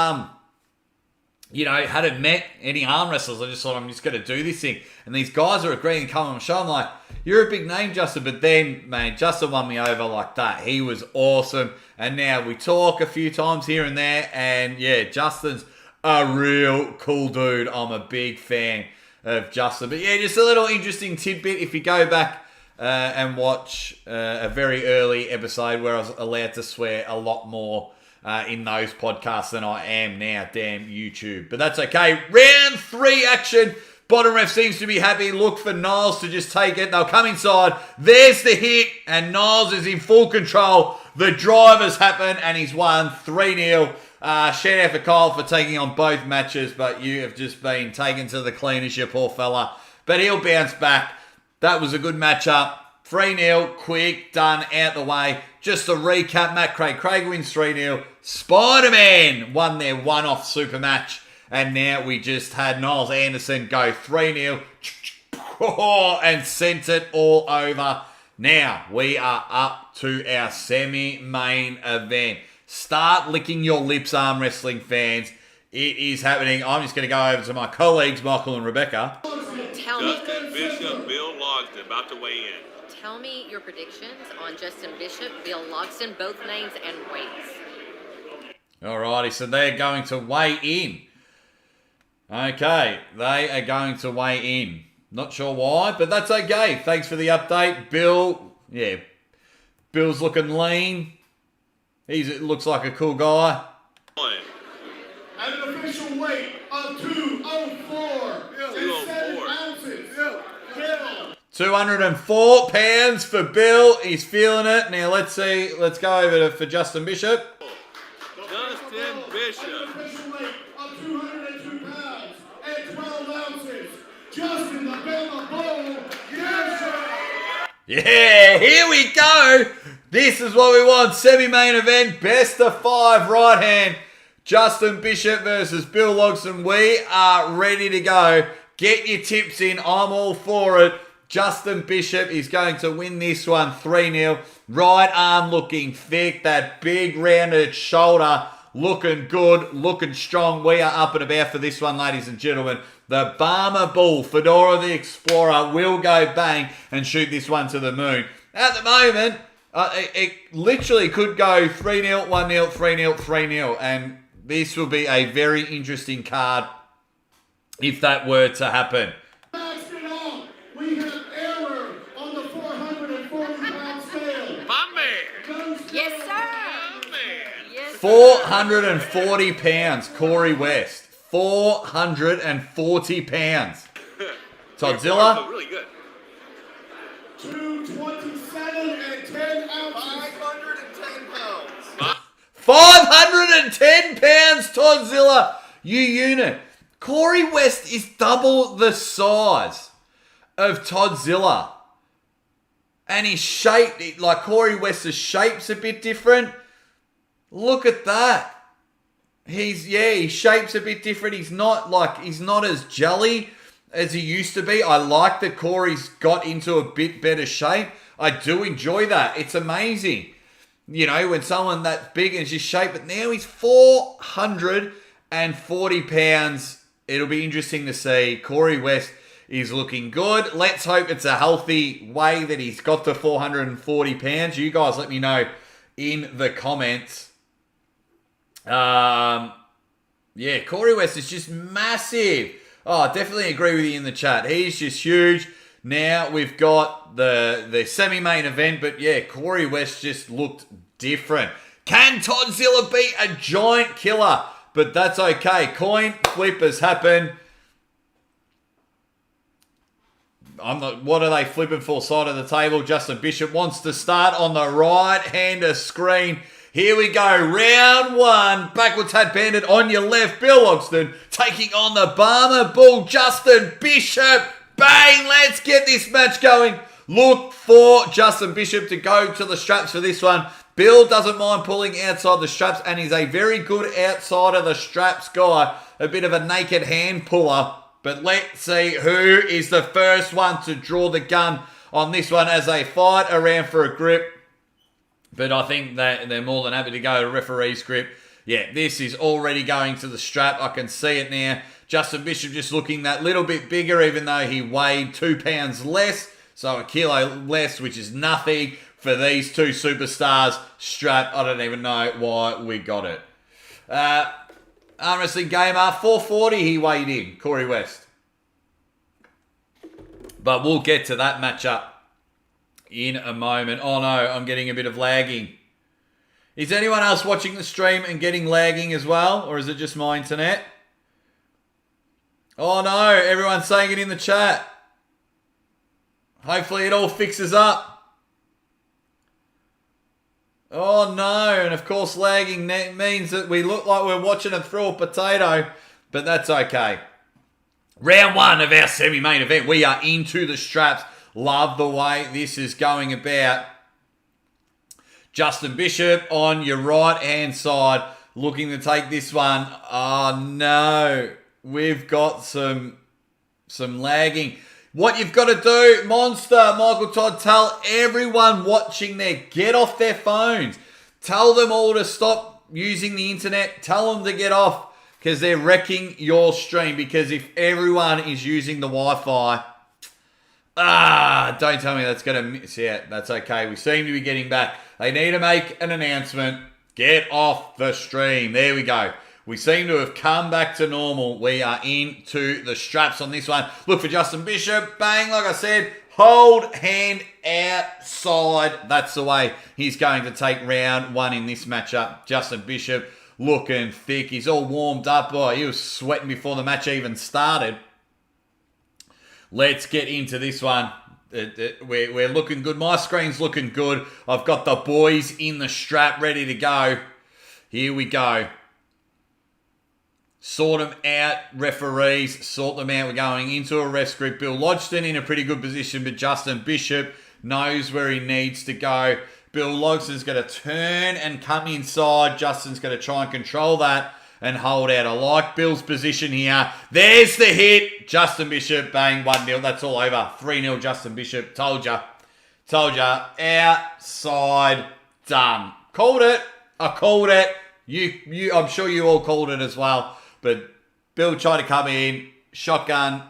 hadn't met any arm wrestlers, I just thought I'm just going to do this thing. And these guys are agreeing to come on the show. I'm like, you're a big name, Justin. But then, man, Justin won me over like that. He was awesome. And now we talk a few times here and there. And yeah, Justin's a real cool dude. I'm a big fan of Justin. But yeah, just a little interesting tidbit. If you go back and watch a very early episode where I was allowed to swear a lot more in those podcasts than I am now. Damn YouTube. But that's okay. Round 3 action. Bottom ref seems to be happy. Look for Niles to just take it. They'll come inside. There's the hit. And Niles is in full control. The drivers happen. And he's won 3-0. Shout out for Kyle for taking on both matches. But you have just been taken to the cleaners, you poor fella. But he'll bounce back. That was a good matchup. 3-0. Quick. Done. Out the way. Just to recap, Matt Craig. Craig wins 3-0. Spider-Man won their one-off super match. And now we just had Niles Anderson go 3-0 and sent it all over. Now we are up to our semi-main event. Start licking your lips, arm wrestling fans. It is happening. I'm just going to go over to my colleagues, Michael and Rebecca. Tell me, Justin Bishop, Bill Logsdon, about to weigh in. tell me your predictions on Justin Bishop, Bill Logsdon, both names and weights. Alrighty, so they're going to weigh in. Okay, they are going to weigh in. Not sure why, but that's okay. Thanks for the update. Bill's looking lean. He looks like a cool guy. At an official weight of 204 and 7 ounces, Bill. 204 pounds for Bill. He's feeling it. Now let's see. Let's go over for Justin Bishop. Justin Bishop. Official weight of 202 pounds and 12 ounces, Justin the Bama Bull, Yeah, here we go. This is what we want. Semi-main event, best of 5 right hand. Justin Bishop versus Bill Logsdon. We are ready to go. Get your tips in. I'm all for it. Justin Bishop is going to win this one 3-0. Right arm looking thick. That big rounded shoulder looking good, looking strong. We are up and about for this one, ladies and gentlemen. The Barmer Bull, Fedora the Explorer, will go bang and shoot this one to the moon. At the moment, it literally could go 3-0, 1-0, 3-0, 3-0. And this will be a very interesting card if that were to happen. We have error on the 440-pound scale. My man. Yes, sir. My man. Yes, sir. 440 pounds, Corey West. 440 pounds. Toddzilla? Really good. 227 and 10 ounces. 510 pounds. 510 pounds, Toddzilla. You unit. Corey West is double the size of Toddzilla. And his shape, like Corey West's shape's a bit different. Look at that. His shape's a bit different. He's not as jelly as he used to be. I like that Corey's got into a bit better shape. I do enjoy that. It's amazing. You know, when someone that big and just shape, but now he's 440 pounds. It'll be interesting to see. Corey West is looking good. Let's hope it's a healthy way that he's got to 440 pounds. You guys let me know in the comments. Corey West is just massive. Oh, I definitely agree with you in the chat. He's just huge. Now we've got the semi-main event, but yeah, Corey West just looked different. Can Toddzilla be a giant killer? But that's okay. Coin flip has happened. What are they flipping for? Side of the table. Justin Bishop wants to start on the right-hander screen. Here we go. Round one. Backwards hat bandit on your left. Bill Logsdon taking on the Barmer Bull. Justin Bishop. Bang. Let's get this match going. Look for Justin Bishop to go to the straps for this one. Bill doesn't mind pulling outside the straps, and he's a very good outside of the straps guy. A bit of a naked hand puller. But let's see who is the first one to draw the gun on this one as they fight around for a grip. But I think that they're more than happy to go to referee's grip. Yeah, this is already going to the strap. I can see it now. Justin Bishop just looking that little bit bigger, even though he weighed 2 pounds less. So a kilo less, which is nothing for these two superstars. Strap, I don't even know why we got it. Arm wrestling gamer, 440 he weighed in, Corey West. But we'll get to that matchup in a moment. Oh no, I'm getting a bit of lagging. Is anyone else watching the stream and getting lagging as well? Or is it just my internet? Oh no, everyone's saying it in the chat. Hopefully it all fixes up. Oh no, and of course lagging means that we look like we're watching it through a potato, but that's okay. Round one of our semi-main event. We are into the straps. Love the way this is going about. Justin Bishop on your right-hand side, looking to take this one. Oh no, we've got some lagging. What you've got to do, Monster, Michael Todd, tell everyone watching there, get off their phones. Tell them all to stop using the internet. Tell them to get off because they're wrecking your stream. Because if everyone is using the Wi-Fi, don't tell me that's going to miss. Yeah, that's okay. We seem to be getting back. They need to make an announcement. Get off the stream. There we go. We seem to have come back to normal. We are into the straps on this one. Look for Justin Bishop. Bang, like I said, hold hand outside. That's the way he's going to take round one in this matchup. Justin Bishop looking thick. He's all warmed up. Oh, he was sweating before the match even started. Let's get into this one. We're looking good. My screen's looking good. I've got the boys in the strap ready to go. Here we go. Sort them out, referees. Sort them out. We're going into a rest group. Bill Logsdon in a pretty good position, but Justin Bishop knows where he needs to go. Bill Logsdon's going to turn and come inside. Justin's going to try and control that and hold out. I like Bill's position here. There's the hit. Justin Bishop, bang, 1-0. That's all over. 3-0 Justin Bishop. Told ya. Outside, done. Called it. I called it. I'm sure you all called it as well. But Bill tried to come in, shotgun,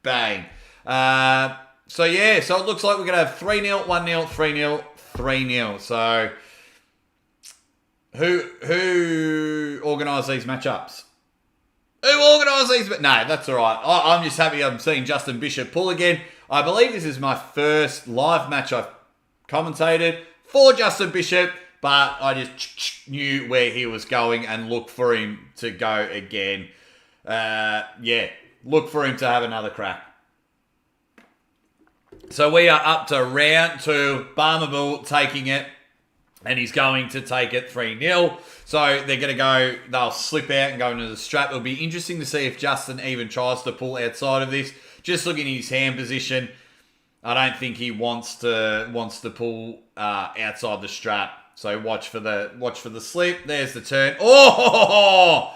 bang. So it looks like we're going to have 3-0, 1-0, 3-0, 3-0. So who organised these matchups? Who organised these? No, that's all right. I'm just happy I'm seeing Justin Bishop pull again. I believe this is my first live match I've commentated for Justin Bishop, but I just knew where he was going and looked for him to go again. Look for him to have another crack. So we are up to round 2. Barmabull taking it, and he's going to take it 3-0. So they're going to go, they'll slip out and go into the strap. It'll be interesting to see if Justin even tries to pull outside of this. Just looking at his hand position, I don't think he wants to pull outside the strap. So watch for the slip. There's the turn. Oh,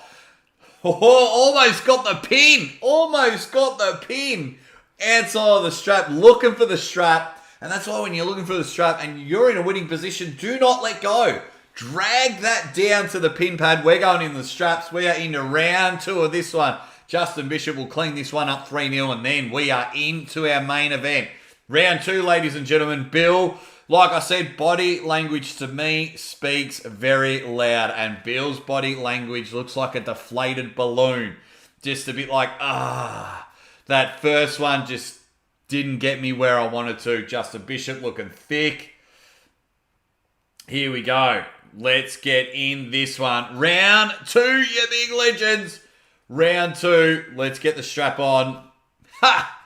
almost got the pin. Almost got the pin. Outside of the strap, looking for the strap. And that's why when you're looking for the strap and you're in a winning position, do not let go. Drag that down to the pin pad. We're going in the straps. We are into round 2 of this one. Justin Bishop will clean this one up 3-0, and then we are into our main event. Round 2, ladies and gentlemen. Bill, like I said, body language to me speaks very loud, and Bill's body language looks like a deflated balloon. Just a bit like, that first one just didn't get me where I wanted to. Justin Bishop looking thick. Here we go. Let's get in this one. Round 2, you big legends. Round 2. Let's get the strap on. Ha!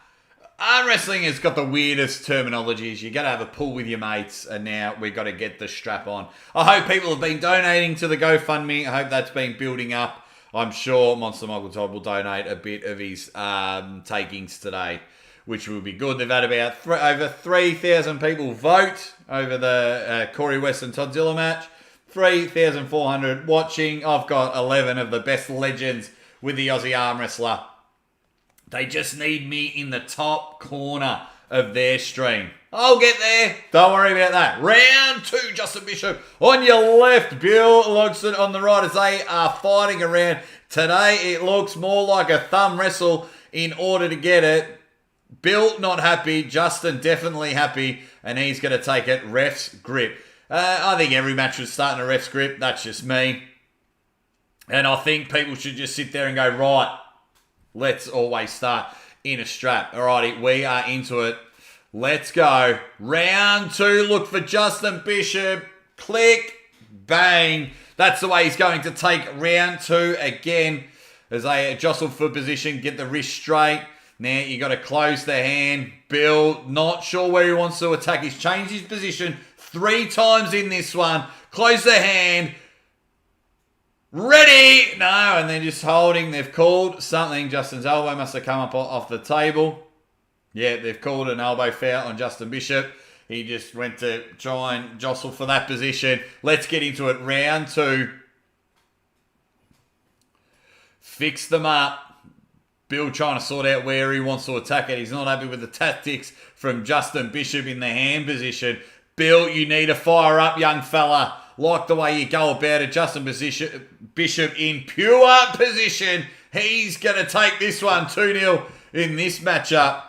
Arm wrestling has got the weirdest terminologies. You got to have a pull with your mates, and now we've got to get the strap on. I hope people have been donating to the GoFundMe. I hope that's been building up. I'm sure Monster Michael Todd will donate a bit of his takings today, which will be good. They've had about over 3,000 people vote over the Corey West and Todzilla match. 3,400 watching. I've got 11 of the best legends with the Aussie arm wrestler. They just need me in the top corner of their stream. I'll get there. Don't worry about that. Round 2, Justin Bishop on your left. Bill Logsdon on the right as they are fighting around. Today it looks more like a thumb wrestle in order to get it. Bill not happy. Justin definitely happy. And he's going to take it. Ref's grip. I think every match would start in a ref's grip. That's just me. And I think people should just sit there and go, right, let's always start in a strap. Alrighty, we are into it. Let's go. Round 2, look for Justin Bishop. Click, bang. That's the way he's going to take round 2 again. As they jostle for position, get the wrist straight. Now you got to close the hand. Bill, not sure where he wants to attack. He's changed his position 3 times in this one. Close the hand. Ready! No, and they're just holding. They've called something. Justin's elbow must have come up off the table. Yeah, they've called an elbow foul on Justin Bishop. He just went to try and jostle for that position. Let's get into it. Round 2. Fix them up. Bill trying to sort out where he wants to attack it. He's not happy with the tactics from Justin Bishop in the hand position. Bill, you need to fire up, young fella. Like the way you go about it. Justin Bishop in pure position. He's going to take this one 2-0 in this matchup.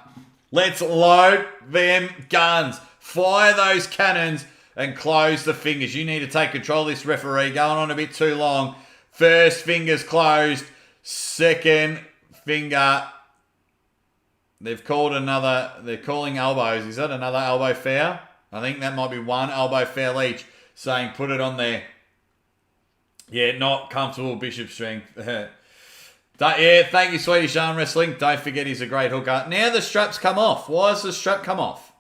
Let's load them guns. Fire those cannons and close the fingers. You need to take control of this, referee. Going on a bit too long. First finger's closed. Second finger. They've called another. They're calling elbows. Is that another elbow foul? I think that might be one elbow foul each. Saying put it on there. Yeah, not comfortable Bishop strength. Yeah, thank you, Swedish Arm Wrestling. Don't forget he's a great hooker. Now the strap's come off. Why has the strap come off?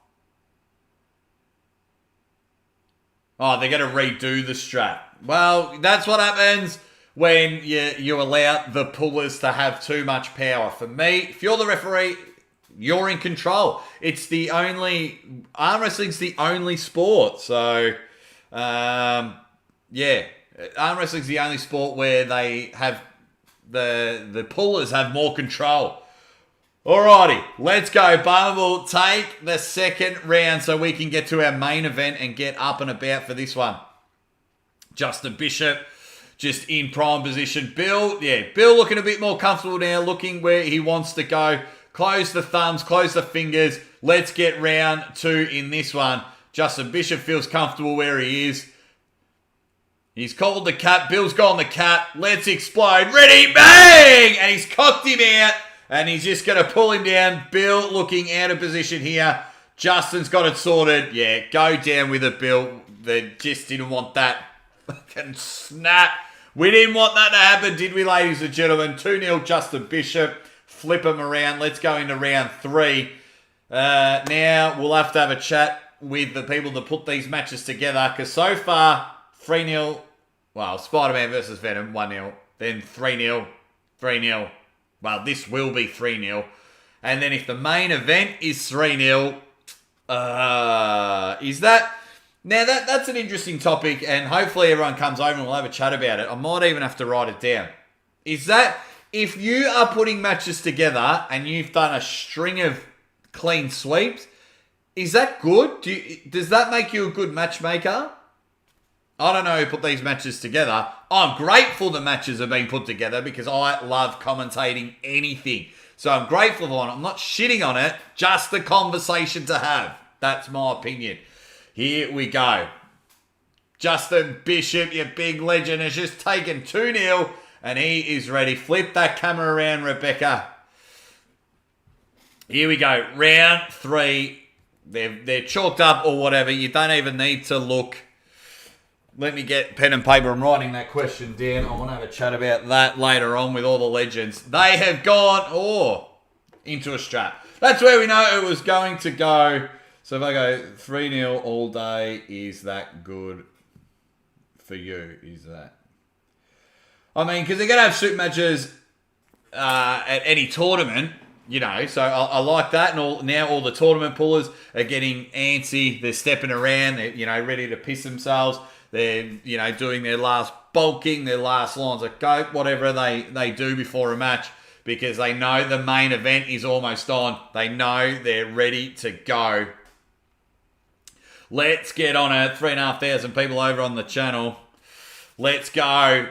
Oh, they're going to redo the strap. Well, that's what happens when you allow the pullers to have too much power. For me, if you're the referee, you're in control. It's the only... Arm wrestling's the only sport. So, arm wrestling's the only sport where they have... The pullers have more control. Alrighty, let's go. Barber will take the second round so we can get to our main event and get up and about for this one. Justin Bishop just in prime position. Bill looking a bit more comfortable now, looking where he wants to go. Close the thumbs, close the fingers. Let's get round 2 in this one. Justin Bishop feels comfortable where he is. He's called the cap. Bill's gone the cap. Let's explode. Ready, bang! And he's cocked him out. And he's just going to pull him down. Bill looking out of position here. Justin's got it sorted. Yeah, go down with it, Bill. They just didn't want that fucking snap. We didn't want that to happen, did we, ladies and gentlemen? 2-0 Justin Bishop. Flip him around. Let's go into round 3. Now we'll have to have a chat with the people that put these matches together, because so far 3-0. Well, Spider-Man versus Venom 1-0, then 3-0, 3-0. Well, this will be 3-0, and then if the main event is 3-0, is that now that's an interesting topic, and hopefully everyone comes over and we'll have a chat about it. I might even have to write it down. Is that if you are putting matches together and you've done a string of clean sweeps, is that good? Does that make you a good matchmaker? I don't know who put these matches together. I'm grateful the matches are being put together because I love commentating anything. So I'm grateful for it. I'm not shitting on it, just the conversation to have. That's my opinion. Here we go. Justin Bishop, your big legend, has just taken 2-0 and he is ready. Flip that camera around, Rebecca. Here we go. Round 3. They're chalked up or whatever. You don't even need to look. Let me get pen and paper. I'm writing that question down. I want to have a chat about that later on with all the legends. They have gone, into a strap. That's where we know it was going to go. So if I go 3-0 all day, is that good for you? Is that? I mean, because they're going to have super matches at any tournament, you know. So I like that. And now all the tournament pullers are getting antsy. They're stepping around. They're, ready to piss themselves. They're, doing their last bulking, their last lines of coke, whatever they do before a match, because they know the main event is almost on. They know they're ready to go. Let's get on it. 3,500 people over on the channel. Let's go.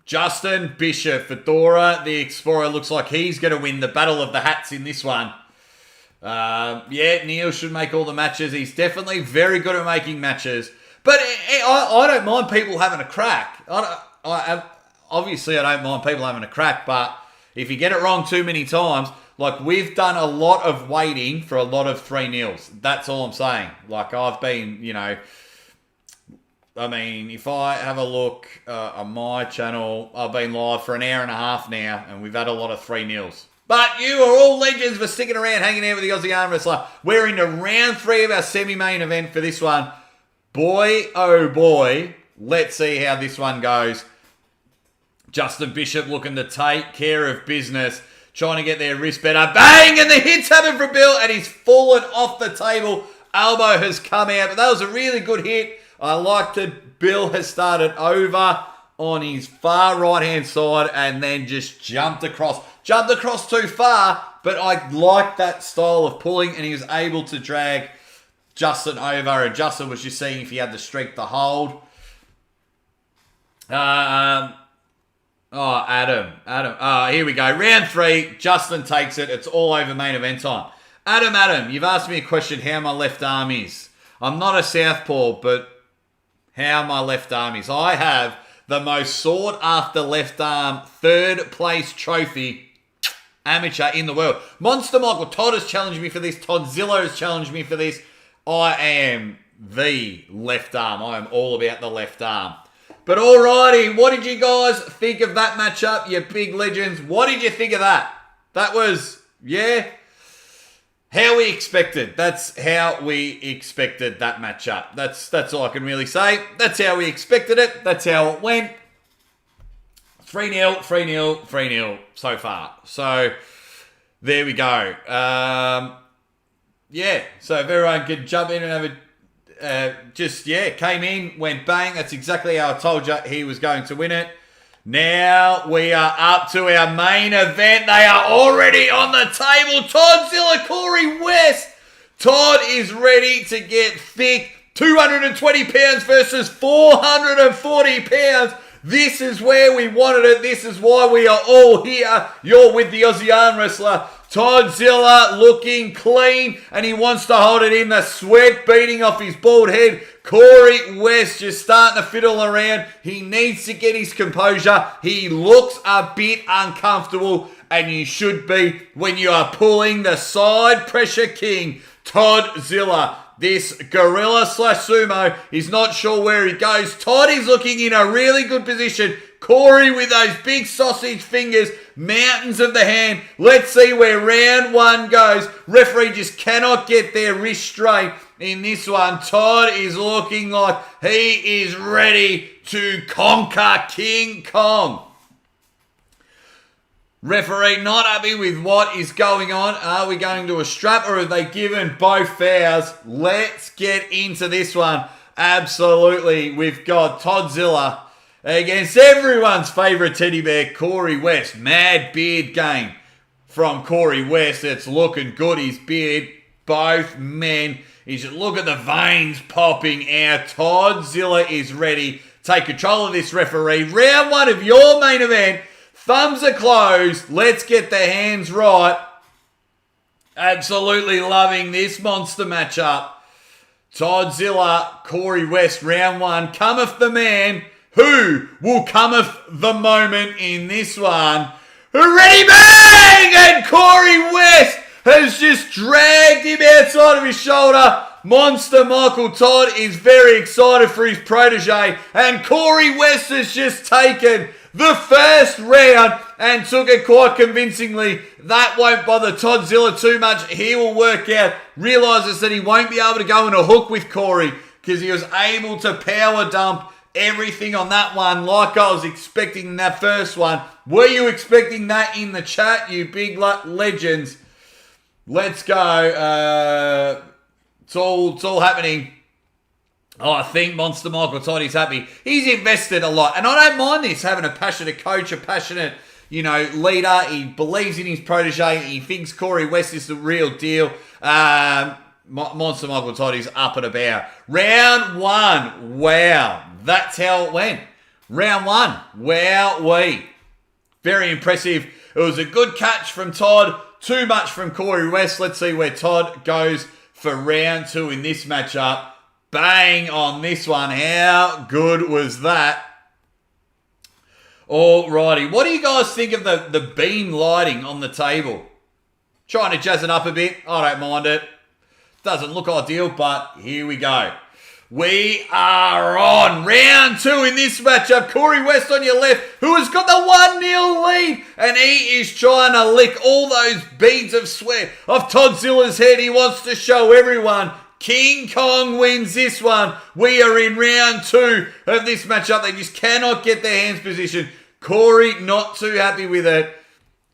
Justin Bishop, Fedora, the Explorer, looks like he's going to win the Battle of the Hats in this one. Neil should make all the matches. He's definitely very good at making matches. But I don't mind people having a crack. Obviously, I don't mind people having a crack, but if you get it wrong too many times, like we've done a lot of waiting for a lot of 3-0s. That's all I'm saying. Like I've been, if I have a look on my channel, I've been live for an hour and a half now, and we've had a lot of 3-0s. But you are all legends for sticking around, hanging out with the Aussie Arm Wrestler. We're into round 3 of our semi-main event for this one. Boy, oh boy, let's see how this one goes. Justin Bishop looking to take care of business, trying to get their wrist better. Bang! And the hit's happened for Bill, and he's fallen off the table. Elbow has come out, but that was a really good hit. I liked it. Bill has started over on his far right-hand side and then just jumped across. Jumped across too far, but I like that style of pulling, and he was able to drag Justin over, and Justin was just seeing if he had the strength to hold. Adam. Here we go. Round 3. Justin takes it. It's all over main event time. Adam, you've asked me a question how my left arm is. I'm not a southpaw, but how my left arm is. I have the most sought after left arm 3rd place trophy amateur in the world. Monster Michael Todd has challenged me for this. Toddzilla has challenged me for this. I am the left arm. I am all about the left arm. But alrighty, what did you guys think of that matchup, you big legends? What did you think of that? That was, how we expected. That's how we expected that matchup. That's all I can really say. That's how we expected it. That's how it went. 3-0, 3-0, 3-0 so far. So, there we go. So if everyone could jump in and have came in, went bang. That's exactly how I told you he was going to win it. Now we are up to our main event. They are already on the table. Toddzilla, Corey West. Todd is ready to get thick. 220 pounds versus 440 pounds. This is where we wanted it. This is why we are all here. You're with the Aussie arm wrestler. Toddzilla looking clean, and he wants to hold it in. The sweat beating off his bald head. Corey West just starting to fiddle around. He needs to get his composure. He looks a bit uncomfortable, and you should be when you are pulling the side pressure king, Toddzilla. This gorilla / sumo is not sure where he goes. Todd is looking in a really good position. Corey with those big sausage fingers, mountains of the hand. Let's see where round one goes. Referee just cannot get their wrist straight in this one. Todd is looking like he is ready to conquer King Kong. Referee not happy with what is going on. Are we going to a strap or have they given both fouls? Let's get into this one. Absolutely. We've got Toddzilla against everyone's favourite teddy bear, Corey West. Mad beard game from Corey West. It's looking good, his beard. Both men. You should look at the veins popping out. Toddzilla is ready. Take control of this, referee. Round one of your main event. Thumbs are closed. Let's get the hands right. Absolutely loving this monster matchup. Toddzilla, Corey West, round one. Cometh the man. Who will cometh the moment in this one? Ready, bang! And Corey West has just dragged him outside of his shoulder. Monster Michael Todd is very excited for his protege. And Corey West has just taken the first round and took it quite convincingly. That won't bother Toddzilla too much. He will work out, realises that he won't be able to go in a hook with Corey because he was able to power dump everything on that one like I was expecting in that first one. Were you expecting that in the chat, you big legends? Let's go. It's all happening. Oh, I think Monster Michael Todd is happy. He's invested a lot. And I don't mind this, having a passionate coach, a passionate, leader. He believes in his protege. He thinks Corey West is the real deal. Monster Michael Todd is up and about. Round one. Wow. That's how it went. Round one. Wow-wee. Very impressive. It was a good catch from Todd. Too much from Corey West. Let's see where Todd goes for round two in this matchup. Bang on this one. How good was that? Alrighty. What do you guys think of the beam lighting on the table? Trying to jazz it up a bit. I don't mind it. Doesn't look ideal, but here we go. We are on round two in this matchup. Corey West on your left, who has got the 1-0 lead, and he is trying to lick all those beads of sweat off Todzilla's head. He wants to show everyone King Kong wins this one. We are in round two of this matchup. They just cannot get their hands positioned. Corey not too happy with it.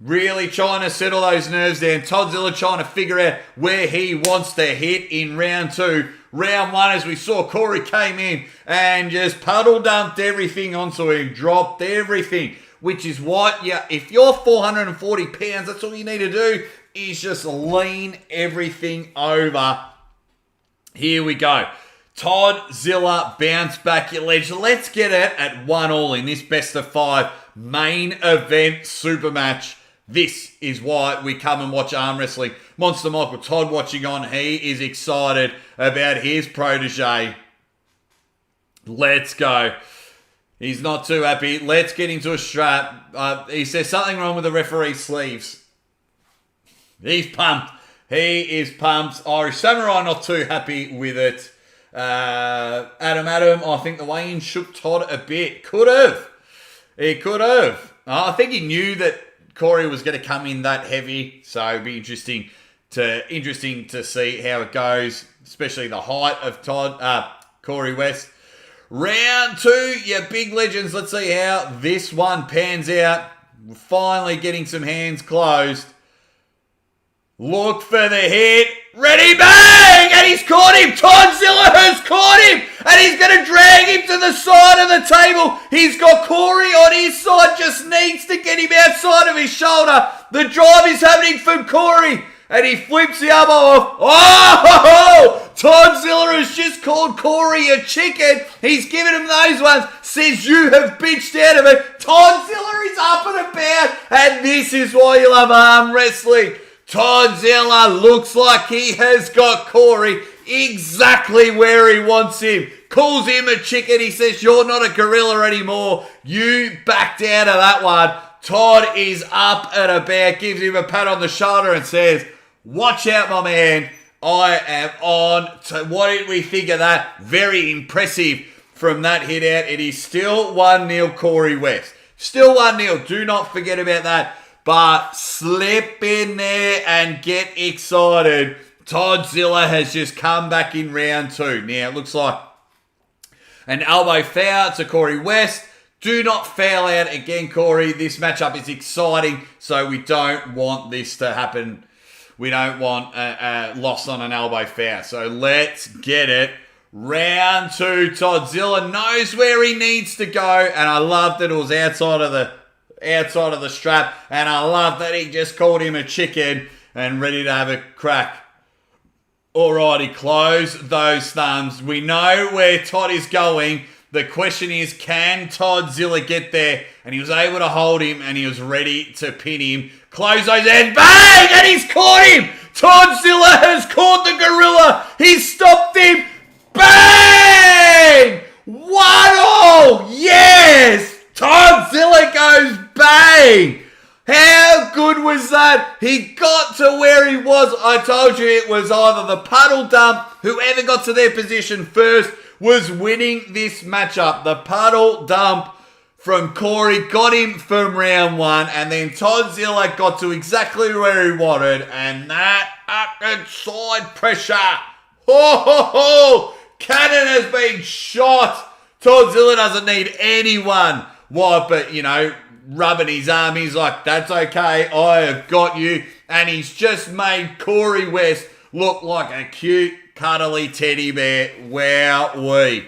Really trying to settle those nerves down. Toddzilla trying to figure out where he wants to hit in round two. Round one, as we saw, Corey came in and just puddle dumped everything onto him. Dropped everything. Which is what, if you're 440 pounds, that's all you need to do is just lean everything over. Here we go. Toddzilla bounce back your ledge. Let's get it at 1-1 in this best of 5 main event super match. This is why we come and watch arm wrestling. Monster Michael Todd watching on. He is excited about his protege. Let's go. He's not too happy. Let's get into a strap. He says something wrong with the referee's sleeves. He's pumped. He is pumped. Irish Samurai not too happy with it. Adam, I think the weigh-in shook Todd a bit. Could have. He could have. I think he knew that Corey was going to come in that heavy, so it'd be interesting to see how it goes, especially the height of Corey West. Round two, you big legends. Let's see how this one pans out. We're finally getting some hands closed. Look for the hit. Ready, bang! And he's caught him. Toddzilla has caught him. And he's going to drag him to the side of the table. He's got Corey on his side. Just needs to get him outside of his shoulder. The drive is happening from Corey. And he flips the elbow off. Oh! Toddzilla has just called Corey a chicken. He's given him those ones. Says you have bitched out of it. Toddzilla is up and about. And this is why you love arm wrestling. Toddzilla looks like he has got Corey exactly where he wants him. Calls him a chicken. He says, you're not a gorilla anymore. You backed out of that one. Todd is up and about, gives him a pat on the shoulder and says, watch out, my man. I am on. So what did we think of that? Very impressive from that hit out. It is still 1-0 Corey West. Still 1-0. Do not forget about that. But slip in there and get excited. Toddzilla has just come back in round 2. Now, it looks like an elbow foul to Corey West. Do not foul out again, Corey. This matchup is exciting, so we don't want this to happen. We don't want a loss on an elbow foul. So let's get it. Round 2. Toddzilla knows where he needs to go, and I love that it was outside of the strap, and I love that he just called him a chicken and ready to have a crack. Alrighty, close those thumbs. We know where Todd is going. The question is, can Toddzilla get there? And he was able to hold him, and he was ready to pin him. Close those hands. Bang! And he's caught him! Toddzilla has caught the gorilla. He's stopped him. Bang! 1-0! Yes! Toddzilla goes bang! How good was that? He got to where he was. I told you it was either the puddle dump. Whoever got to their position first was winning this matchup. The puddle dump from Corey got him from round 1. And then Toddzilla got to exactly where he wanted. And that upward side pressure. Ho ho ho! Cannon has been shot. Toddzilla doesn't need anyone rubbing his arm. He's like, that's okay, I have got you. And he's just made Corey West look like a cute, cuddly teddy bear. Wowee.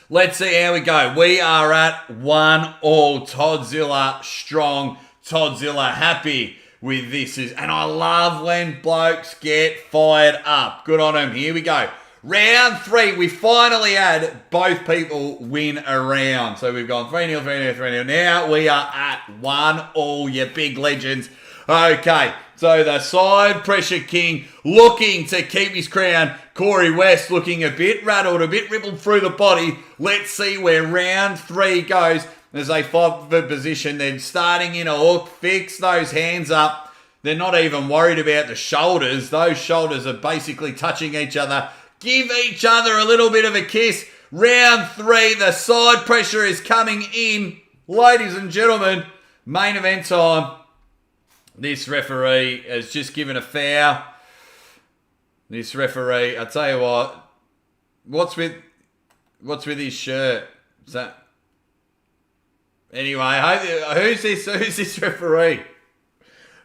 Let's see how we go. We are at 1-1. Toddzilla strong. Toddzilla happy with this. And I love when blokes get fired up. Good on him. Here we go. Round 3, we finally had both people win a round. So we've gone 3-0, 3-0, 3-0. Now we are at 1-1, you big legends. Okay, so the side pressure king looking to keep his crown. Corey West looking a bit rattled, a bit rippled through the body. Let's see where round 3 goes. As they fight for position, they're starting in a hook. Fix those hands up. They're not even worried about the shoulders. Those shoulders are basically touching each other. Give each other a little bit of a kiss. Round 3, the side pressure is coming in. Ladies and gentlemen, main event time. This referee has just given a foul. This referee, I tell you what, what's with his shirt? Is that anyway? Who's this referee?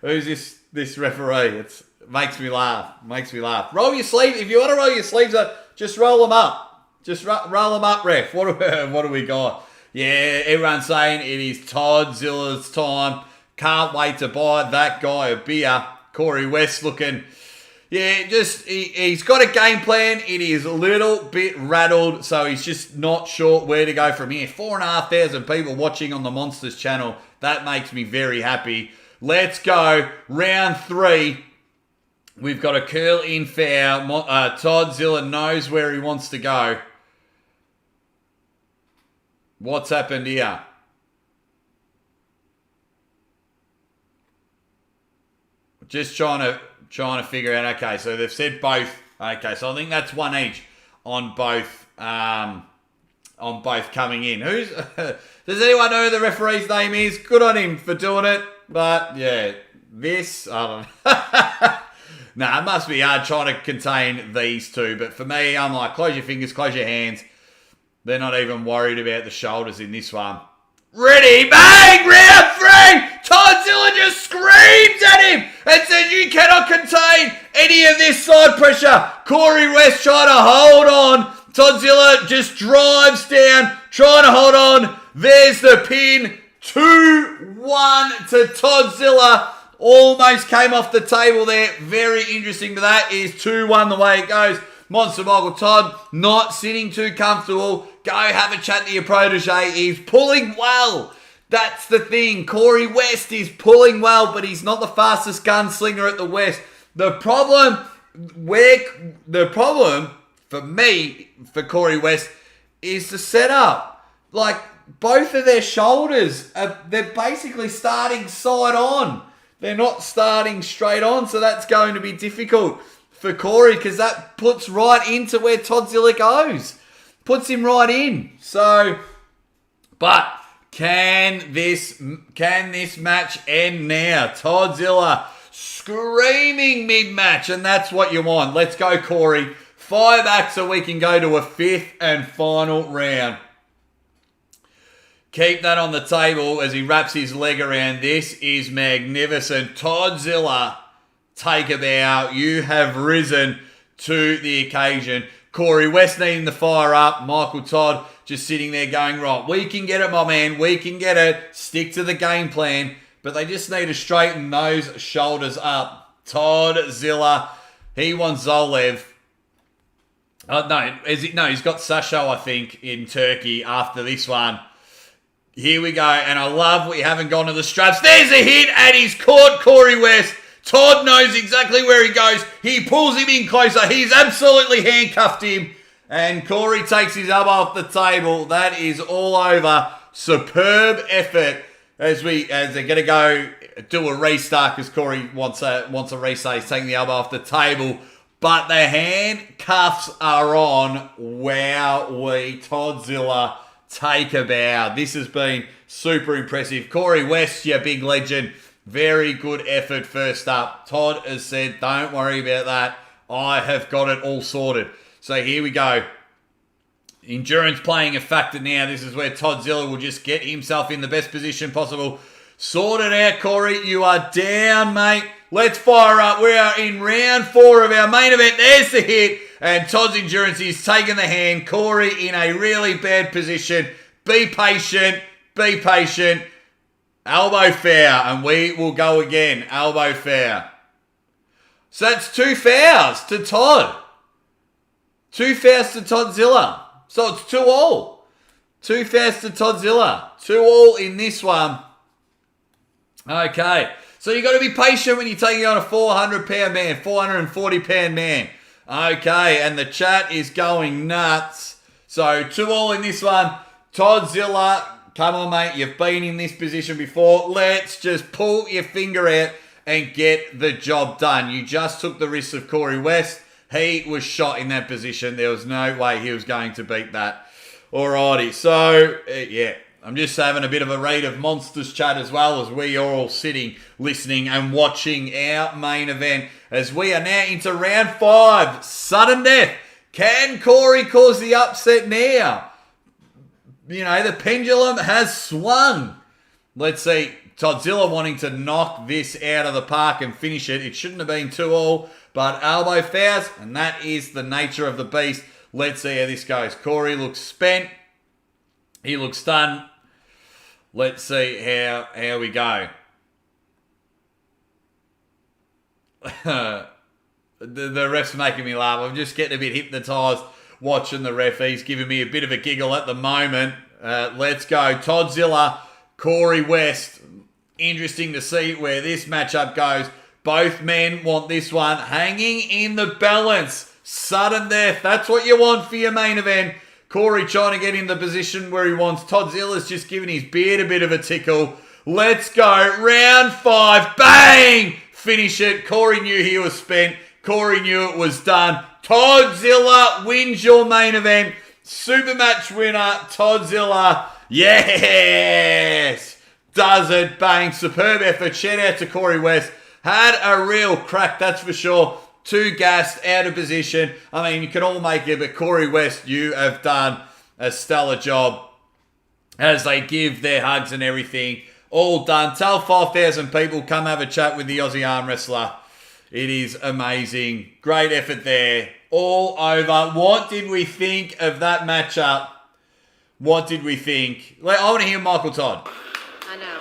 Who's this referee? It makes me laugh. Roll your sleeves. If you want to roll your sleeves up, just roll them up. Just roll them up, ref. What do we got? Yeah, everyone's saying it is Todzilla's time. Can't wait to buy that guy a beer. Corey West looking, yeah, just he's got a game plan. It is a little bit rattled, so he's just not sure where to go from here. 4,500 people watching on the Monsters channel. That makes me very happy. Let's go. Round 3. We've got a curl in foul. Toddzilla knows where he wants to go. What's happened here? Just trying to figure out. Okay, so they've said both. Okay, so I think that's one each on both coming in. Does anyone know who the referee's name is? Good on him for doing it. But yeah, I don't know. Nah, it must be hard trying to contain these two. But for me, I'm like, close your fingers, close your hands. They're not even worried about the shoulders in this one. Ready, bang, round 3! Toddzilla just screams at him and says, you cannot contain any of this side pressure. Corey West trying to hold on. Toddzilla just drives down, trying to hold on. There's the pin. 2-1 to Toddzilla. Almost came off the table there. Very interesting, but that is 2-1 the way it goes. Monster Michael Todd, not sitting too comfortable. Go have a chat to your protege. He's pulling well. That's the thing. Corey West is pulling well, but he's not the fastest gunslinger at the West. The problem for me, for Corey West, is the setup. Like, both of their shoulders, they're basically starting side on. They're not starting straight on, so that's going to be difficult for Corey because that puts right into where Toddzilla goes. Puts him right in. So, but can this match end now? Toddzilla screaming mid-match, and that's what you want. Let's go, Corey. 5 acts so we can go to a 5th and final round. Keep that on the table as he wraps his leg around. This is magnificent. Toddzilla, take a bow. You have risen to the occasion. Corey West needing the fire up. Michael Todd just sitting there going, right, we can get it, my man. We can get it. Stick to the game plan. But they just need to straighten those shoulders up. Toddzilla, he wants Zolev. He's got Sasho, I think, in Turkey after this one. Here we go, and I love we haven't gone to the straps. There's a hit, and he's caught Corey West. Todd knows exactly where he goes. He pulls him in closer. He's absolutely handcuffed him. And Corey takes his elbow off the table. That is all over. Superb effort as they're going to go do a restart because Corey wants a restart. He's taking the elbow off the table. But the handcuffs are on. Wowee, Toddzilla. Take a bow. This has been super impressive. Corey West, your big legend. Very good effort first up. Todd has said, don't worry about that. I have got it all sorted. So here we go. Endurance playing a factor now. This is where Toddzilla will just get himself in the best position possible. Sort it out, Corey. You are down, mate. Let's fire up. We are in round 4 of our main event. There's the hit. And Todd's endurance is taking the hand. Corey in a really bad position. Be patient. Be patient. Elbow foul. And we will go again. Elbow foul. So that's 2 fouls to Todd. 2 fouls to Toddzilla. So it's 2-all. 2 fouls to Toddzilla. 2-all in this one. Okay. So you got to be patient when you're taking on a 400-pound man. 440-pound man. Okay, and the chat is going nuts. So 2-all in this one. Toddzilla, come on, mate. You've been in this position before. Let's just pull your finger out and get the job done. You just took the risks of Corey West. He was shot in that position. There was no way he was going to beat that. Alrighty, so, yeah. I'm just having a bit of a read of Monsters chat as well as we are all sitting, listening and watching our main event as we are now into round 5. Sudden death. Can Corey cause the upset now? You know, the pendulum has swung. Let's see. Toddzilla wanting to knock this out of the park and finish it. It shouldn't have been 2-all, but elbow fouls, and that is the nature of the beast. Let's see how this goes. Corey looks spent. He looks done. Let's see how we go. The ref's making me laugh. I'm just getting a bit hypnotised watching the ref. He's giving me a bit of a giggle at the moment. Let's go. Toddzilla, Corey West. Interesting to see where this matchup goes. Both men want this one hanging in the balance. Sudden death. That's what you want for your main event. Corey trying to get in the position where he wants. Todzilla's just giving his beard a bit of a tickle. Let's go. Round 5. Bang! Finish it. Corey knew he was spent. Corey knew it was done. Toddzilla wins your main event. Super match winner, Toddzilla. Yes! Does it. Bang. Superb effort. Shout out to Corey West. Had a real crack, that's for sure. 2 gassed, out of position. I mean, you can all make it, but Corey West, you have done a stellar job as they give their hugs and everything. All done. Tell 5,000 people, come have a chat with the Aussie arm wrestler. It is amazing. Great effort there. All over. What did we think of that matchup? What did we think? I want to hear Michael Todd. I know.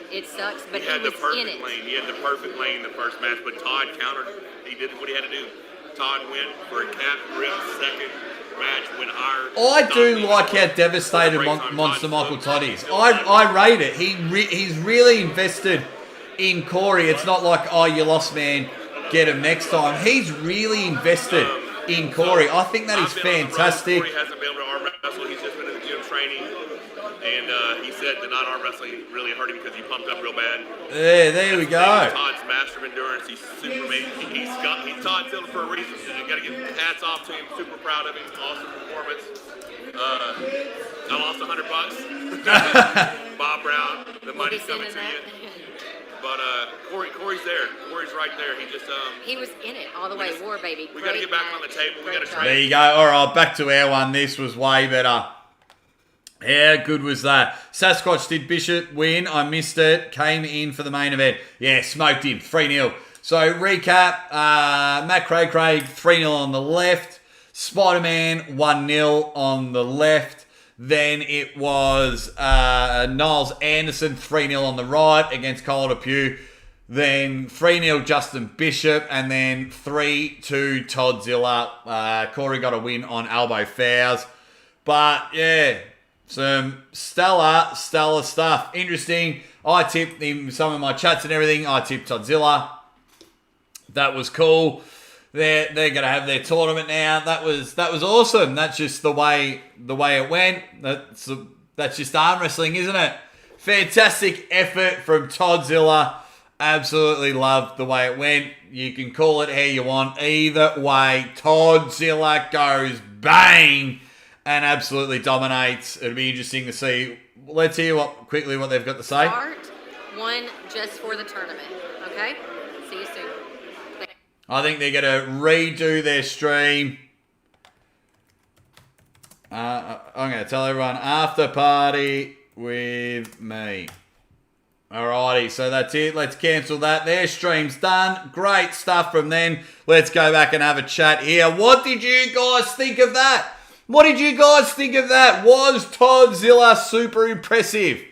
It sucks, but He had he the was in perfect it. lane. He had the perfect lane in the first match, but Todd countered. He did what he had to do. Todd went for a cap grip second match when our. I do like how devastated Monster Michael Todd is. I rate it. He's really invested in Corey. It's not like, oh, you lost, man, get him next time. He's really invested in Corey. I think that is fantastic. Corey hasn't been able to arm wrestle. He's just been in the gym training. And he said that not arm wrestling really hurt him because he pumped up real bad. Yeah, there we go. Todd's master of endurance. He's super amazing. He's Todd Silver for a reason. You got to give hats off to him. Super proud of him. Awesome performance. I lost $100. Bob Brown, the money's coming to you. But Corey's there. Corey's right there. He was in it all the way. War baby. We got to get back on the table. We got to train. There you go. All right, back to our one. This was way better. How good was that? Sasquatch did Bishop win. I missed it. Came in for the main event. Yeah, smoked him. 3-0. So, recap. Matt Craig 3-0 on the left. Spider-Man 1-0 on the left. Then it was Niles Anderson 3-0 on the right against Calder Pugh. Then 3-0 Justin Bishop. And then 3-2 Toddzilla. Corey got a win on elbow fouls. But, yeah, some stellar stuff. Interesting. I tipped in some of my chats and everything. I tipped Toddzilla. That was cool. They're going to have their tournament now. That was awesome. That's just the way it went. That's just arm wrestling, isn't it? Fantastic effort from Toddzilla. Absolutely loved the way it went. You can call it how you want. Either way, Toddzilla goes bang and absolutely dominates. It'll be interesting to see. Let's hear what they've got to say. Part one just for the tournament. Okay? See you soon. I think they're going to redo their stream. I'm going to tell everyone, after party with me. Alrighty, so that's it. Let's cancel that. Their stream's done. Great stuff from then. Let's go back and have a chat here. What did you guys think of that? Was Toddzilla super impressive?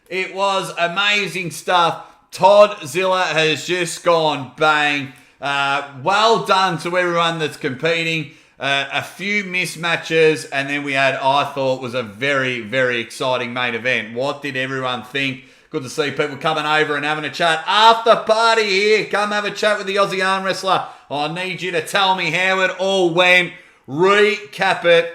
It was amazing stuff. Toddzilla has just gone bang. Well done to everyone that's competing. A few mismatches, and then we had, I thought, was a very, very exciting main event. What did everyone think? Good to see people coming over and having a chat. After party here. Come have a chat with the Aussie arm wrestler. I need you to tell me how it all went. Recap it.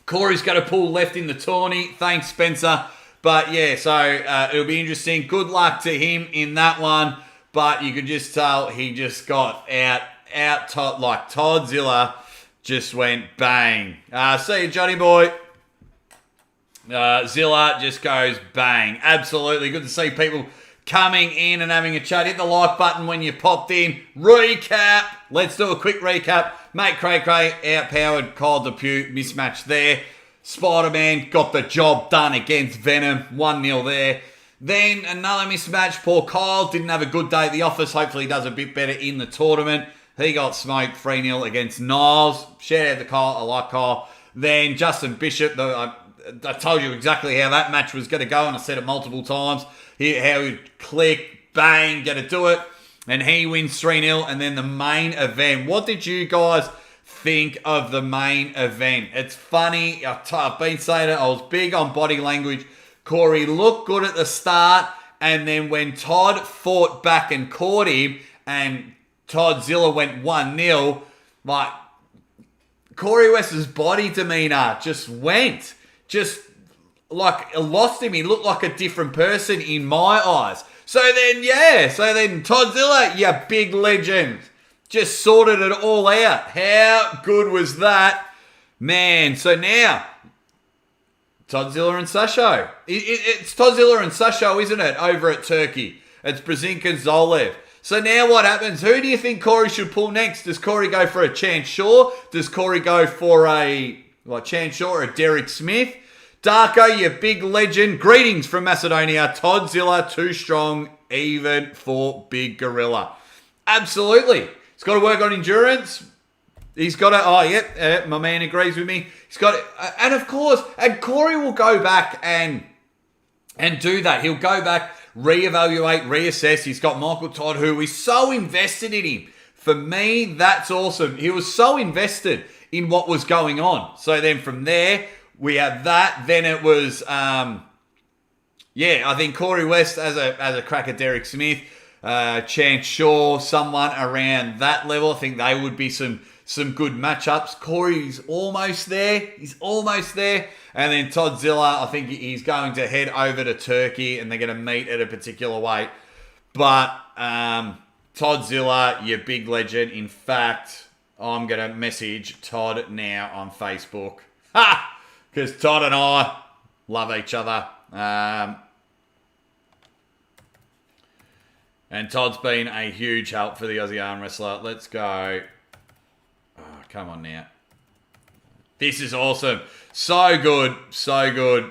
Corey's going to pull left in the tourney. Thanks, Spencer. But yeah, so it'll be interesting. Good luck to him in that one. But you could just tell he just got out like Toddzilla just went bang. See you, Johnny boy. Zilla just goes bang. Absolutely. Good to see people coming in and having a chat. Hit the like button when you popped in. Recap. Let's do a quick recap. Mate Cray outpowered Calder Pugh. Mismatch there. Spider-Man got the job done against Venom. 1-0 there. Then another mismatch. Poor Kyle didn't have a good day at the office. Hopefully he does a bit better in the tournament. He got smoked 3-0 against Niles. Shout out to Kyle. I like Kyle. Then Justin Bishop. I told you exactly how that match was going to go, and I said it multiple times. How he'd click, bang, get to do it. And he wins 3-0. And then the main event. What did you guys think of the main event? It's funny. I've been saying it. I was big on body language. Corey looked good at the start. And then when Todd fought back and caught him, and Toddzilla went 1-0, like, Corey West's body demeanor just went. Just like lost him. He looked like a different person in my eyes. So then Toddzilla, you big legend, just sorted it all out. How good was that? Man, so now, Toddzilla and Sasho. It's Toddzilla and Sasho, isn't it, over at Turkey? It's Brzezinski and Zolev. So now what happens? Who do you think Corey should pull next? Does Corey go for a Chance Shaw? Does Corey go for a Chance Shaw or a Derek Smith? Darko, you big legend. Greetings from Macedonia. Toddzilla, too strong, even for Big Gorilla. Absolutely. He's got to work on endurance. He's got to, my man agrees with me. He's got to, and of course, and Corey will go back and do that. He'll go back, reevaluate, reassess. He's got Michael Todd, who is so invested in him. For me, that's awesome. He was so invested in what was going on. So then from there, we have that. Then it was, I think Corey West as a crack at Derek Smith, Chance Shaw, someone around that level. I think they would be some good matchups. Corey's almost there. He's almost there. And then Toddzilla, I think he's going to head over to Turkey and they're going to meet at a particular weight. But Toddzilla, your big legend. In fact, I'm going to message Todd now on Facebook. Ha! Because Todd and I love each other. And Todd's been a huge help for the Aussie arm wrestler. Let's go. Oh, come on now. This is awesome. So good. So good.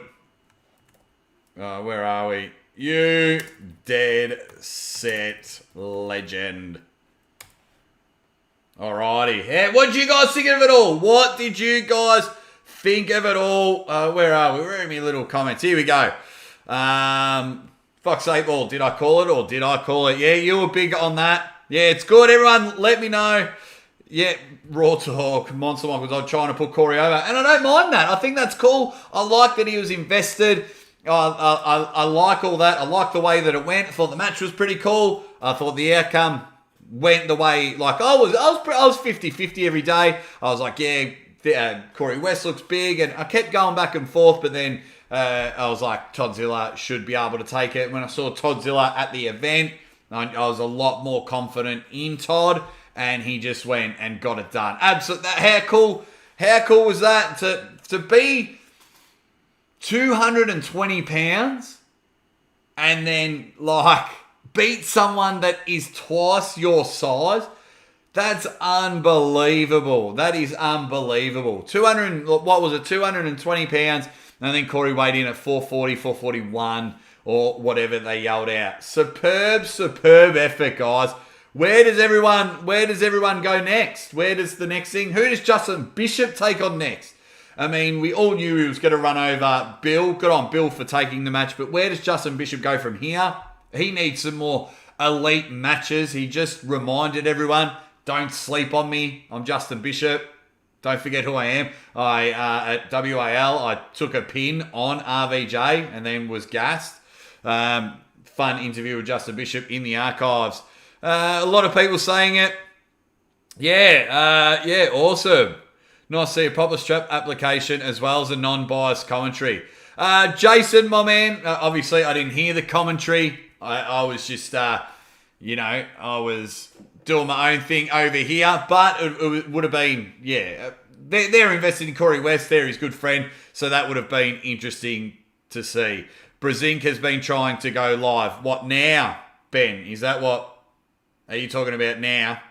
Where are we? You dead set legend. Alrighty. Yeah, what did you guys think of it all? What did you guys think of it all? Where are we? Where are my little comments? Here we go. Fox 8 Ball, did I call it or did I call it? Yeah, you were big on that. Yeah, it's good. Everyone, let me know. Yeah, Raw Talk, Monster Michaels, I'm trying to put Corey over. And I don't mind that. I think that's cool. I like that he was invested. I like all that. I like the way that it went. I thought the match was pretty cool. I thought the outcome went the way, like, I was 50-50 every day. I was like, yeah, Corey West looks big. And I kept going back and forth, but then I was like, Toddzilla should be able to take it. When I saw Toddzilla at the event, I was a lot more confident in Todd, and he just went and got it done. Absolutely. How cool was that? To be 220 pounds and then, like, beat someone that is twice your size. That's unbelievable. That is unbelievable. 220 pounds. And then Corey weighed in at 440, 441, or whatever they yelled out. Superb effort, guys. Where does everyone go next? Where does the next thing? Who does Justin Bishop take on next? I mean, we all knew he was going to run over Bill. Good on Bill for taking the match. But where does Justin Bishop go from here? He needs some more elite matches. He just reminded everyone, don't sleep on me. I'm Justin Bishop. Don't forget who I am. At WAL, I took a pin on RVJ and then was gassed. Fun interview with Justin Bishop in the archives. A lot of people saying it. Yeah, awesome. Nice to see a proper strap application as well as a non-biased commentary. Jason, my man, obviously I didn't hear the commentary. I was just, I was doing my own thing over here, but it would have been, they're invested in Corey West. They're his good friend, so that would have been interesting to see. Brezink has been trying to go live. What now, Ben? Is that what are you talking about now?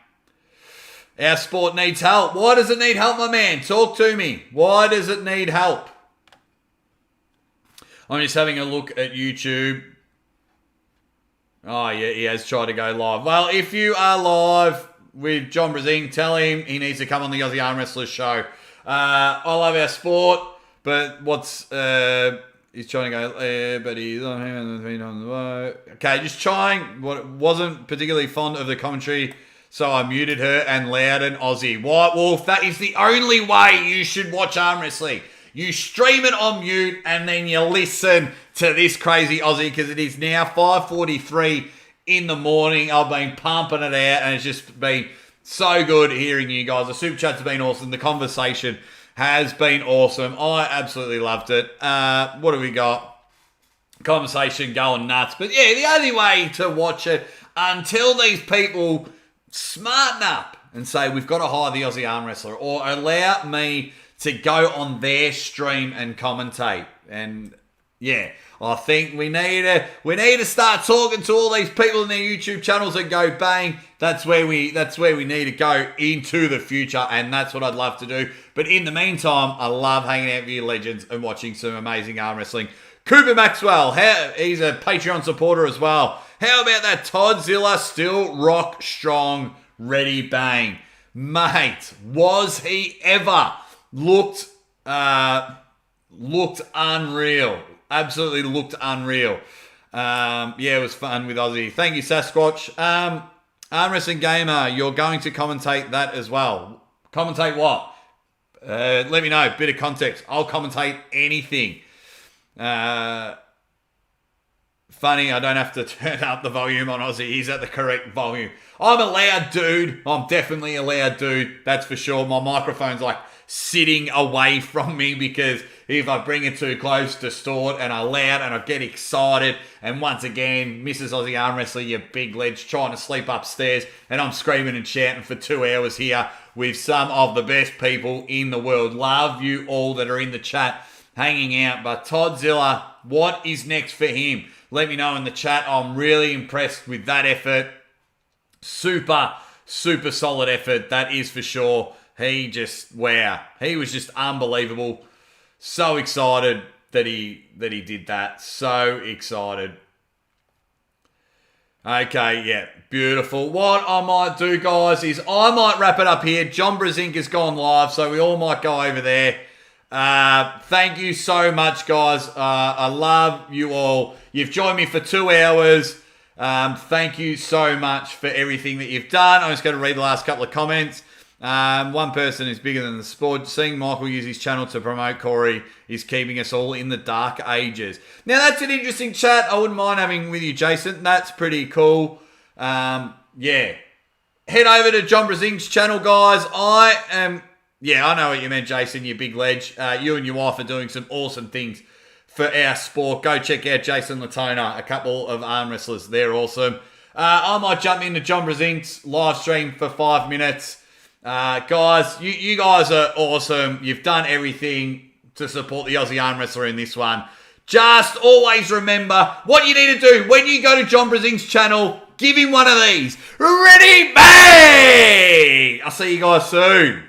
Our sport needs help. Why does it need help, my man? Talk to me. Why does it need help? I'm just having a look at YouTube. Oh, yeah, he has tried to go live. Well, if you are live with John Brezing, tell him he needs to come on the Aussie Arm Wrestlers show. I love our sport, but he's trying to go, but he's on the way. Okay, just trying. Wasn't particularly fond of the commentary, so I muted her and Loudon Aussie. White Wolf, that is the only way you should watch arm wrestling. You stream it on mute and then you listen to this crazy Aussie because it is now 5:43 in the morning. I've been pumping it out and it's just been so good hearing you guys. The super chats have been awesome. The conversation has been awesome. I absolutely loved it. What do we got? Conversation going nuts. But yeah, the only way to watch it until these people smarten up and say we've got to hire the Aussie Arm Wrestler or allow me to go on their stream and commentate. And yeah, I think we need to start talking to all these people in their YouTube channels and go bang. That's where we need to go into the future, and that's what I'd love to do. But in the meantime, I love hanging out with you legends and watching some amazing arm wrestling. Cooper Maxwell, he's a Patreon supporter as well. How about that? Toddzilla still rock strong, ready bang. Mate, was he ever? Looked unreal. Absolutely looked unreal. It was fun with Aussie. Thank you, Sasquatch. Arm Wrestling Gamer, you're going to commentate that as well. Commentate what? Let me know. Bit of context. I'll commentate anything. Funny, I don't have to turn up the volume on Aussie. He's at the correct volume. I'm a loud dude. I'm definitely a loud dude. That's for sure. My microphone's like sitting away from me because if I bring it too close, distort, and I loud and I get excited. And once again, Mrs. Aussie Arm Wrestler, you big ledge, trying to sleep upstairs. And I'm screaming and shouting for 2 hours here with some of the best people in the world. Love you all that are in the chat hanging out. But Toddzilla, what is next for him? Let me know in the chat. I'm really impressed with that effort. Super, super solid effort. That is for sure. He just, wow. He was just unbelievable. So excited that he did that. So excited. Okay, yeah. Beautiful. What I might do, guys, is I might wrap it up here. John Brzenk has gone live, so we all might go over there. Thank you so much, guys. I love you all. You've joined me for 2 hours. Thank you so much for everything that you've done. I'm just going to read the last couple of comments. One person is bigger than the sport. Seeing Michael use his channel to promote Corey is keeping us all in the dark ages. Now, that's an interesting chat. I wouldn't mind having with you, Jason. That's pretty cool. Yeah. Head over to John Brzezink's channel, guys. Yeah, I know what you meant, Jason, you big ledge. You and your wife are doing some awesome things for our sport. Go check out Jason Latona, a couple of arm wrestlers. They're awesome. I might jump into John Brzezink's live stream for 5 minutes. Guys, you guys are awesome. You've done everything to support the Aussie arm wrestler in this one. Just always remember what you need to do when you go to John Brzezink's channel. Give him one of these. Ready, bang! I'll see you guys soon.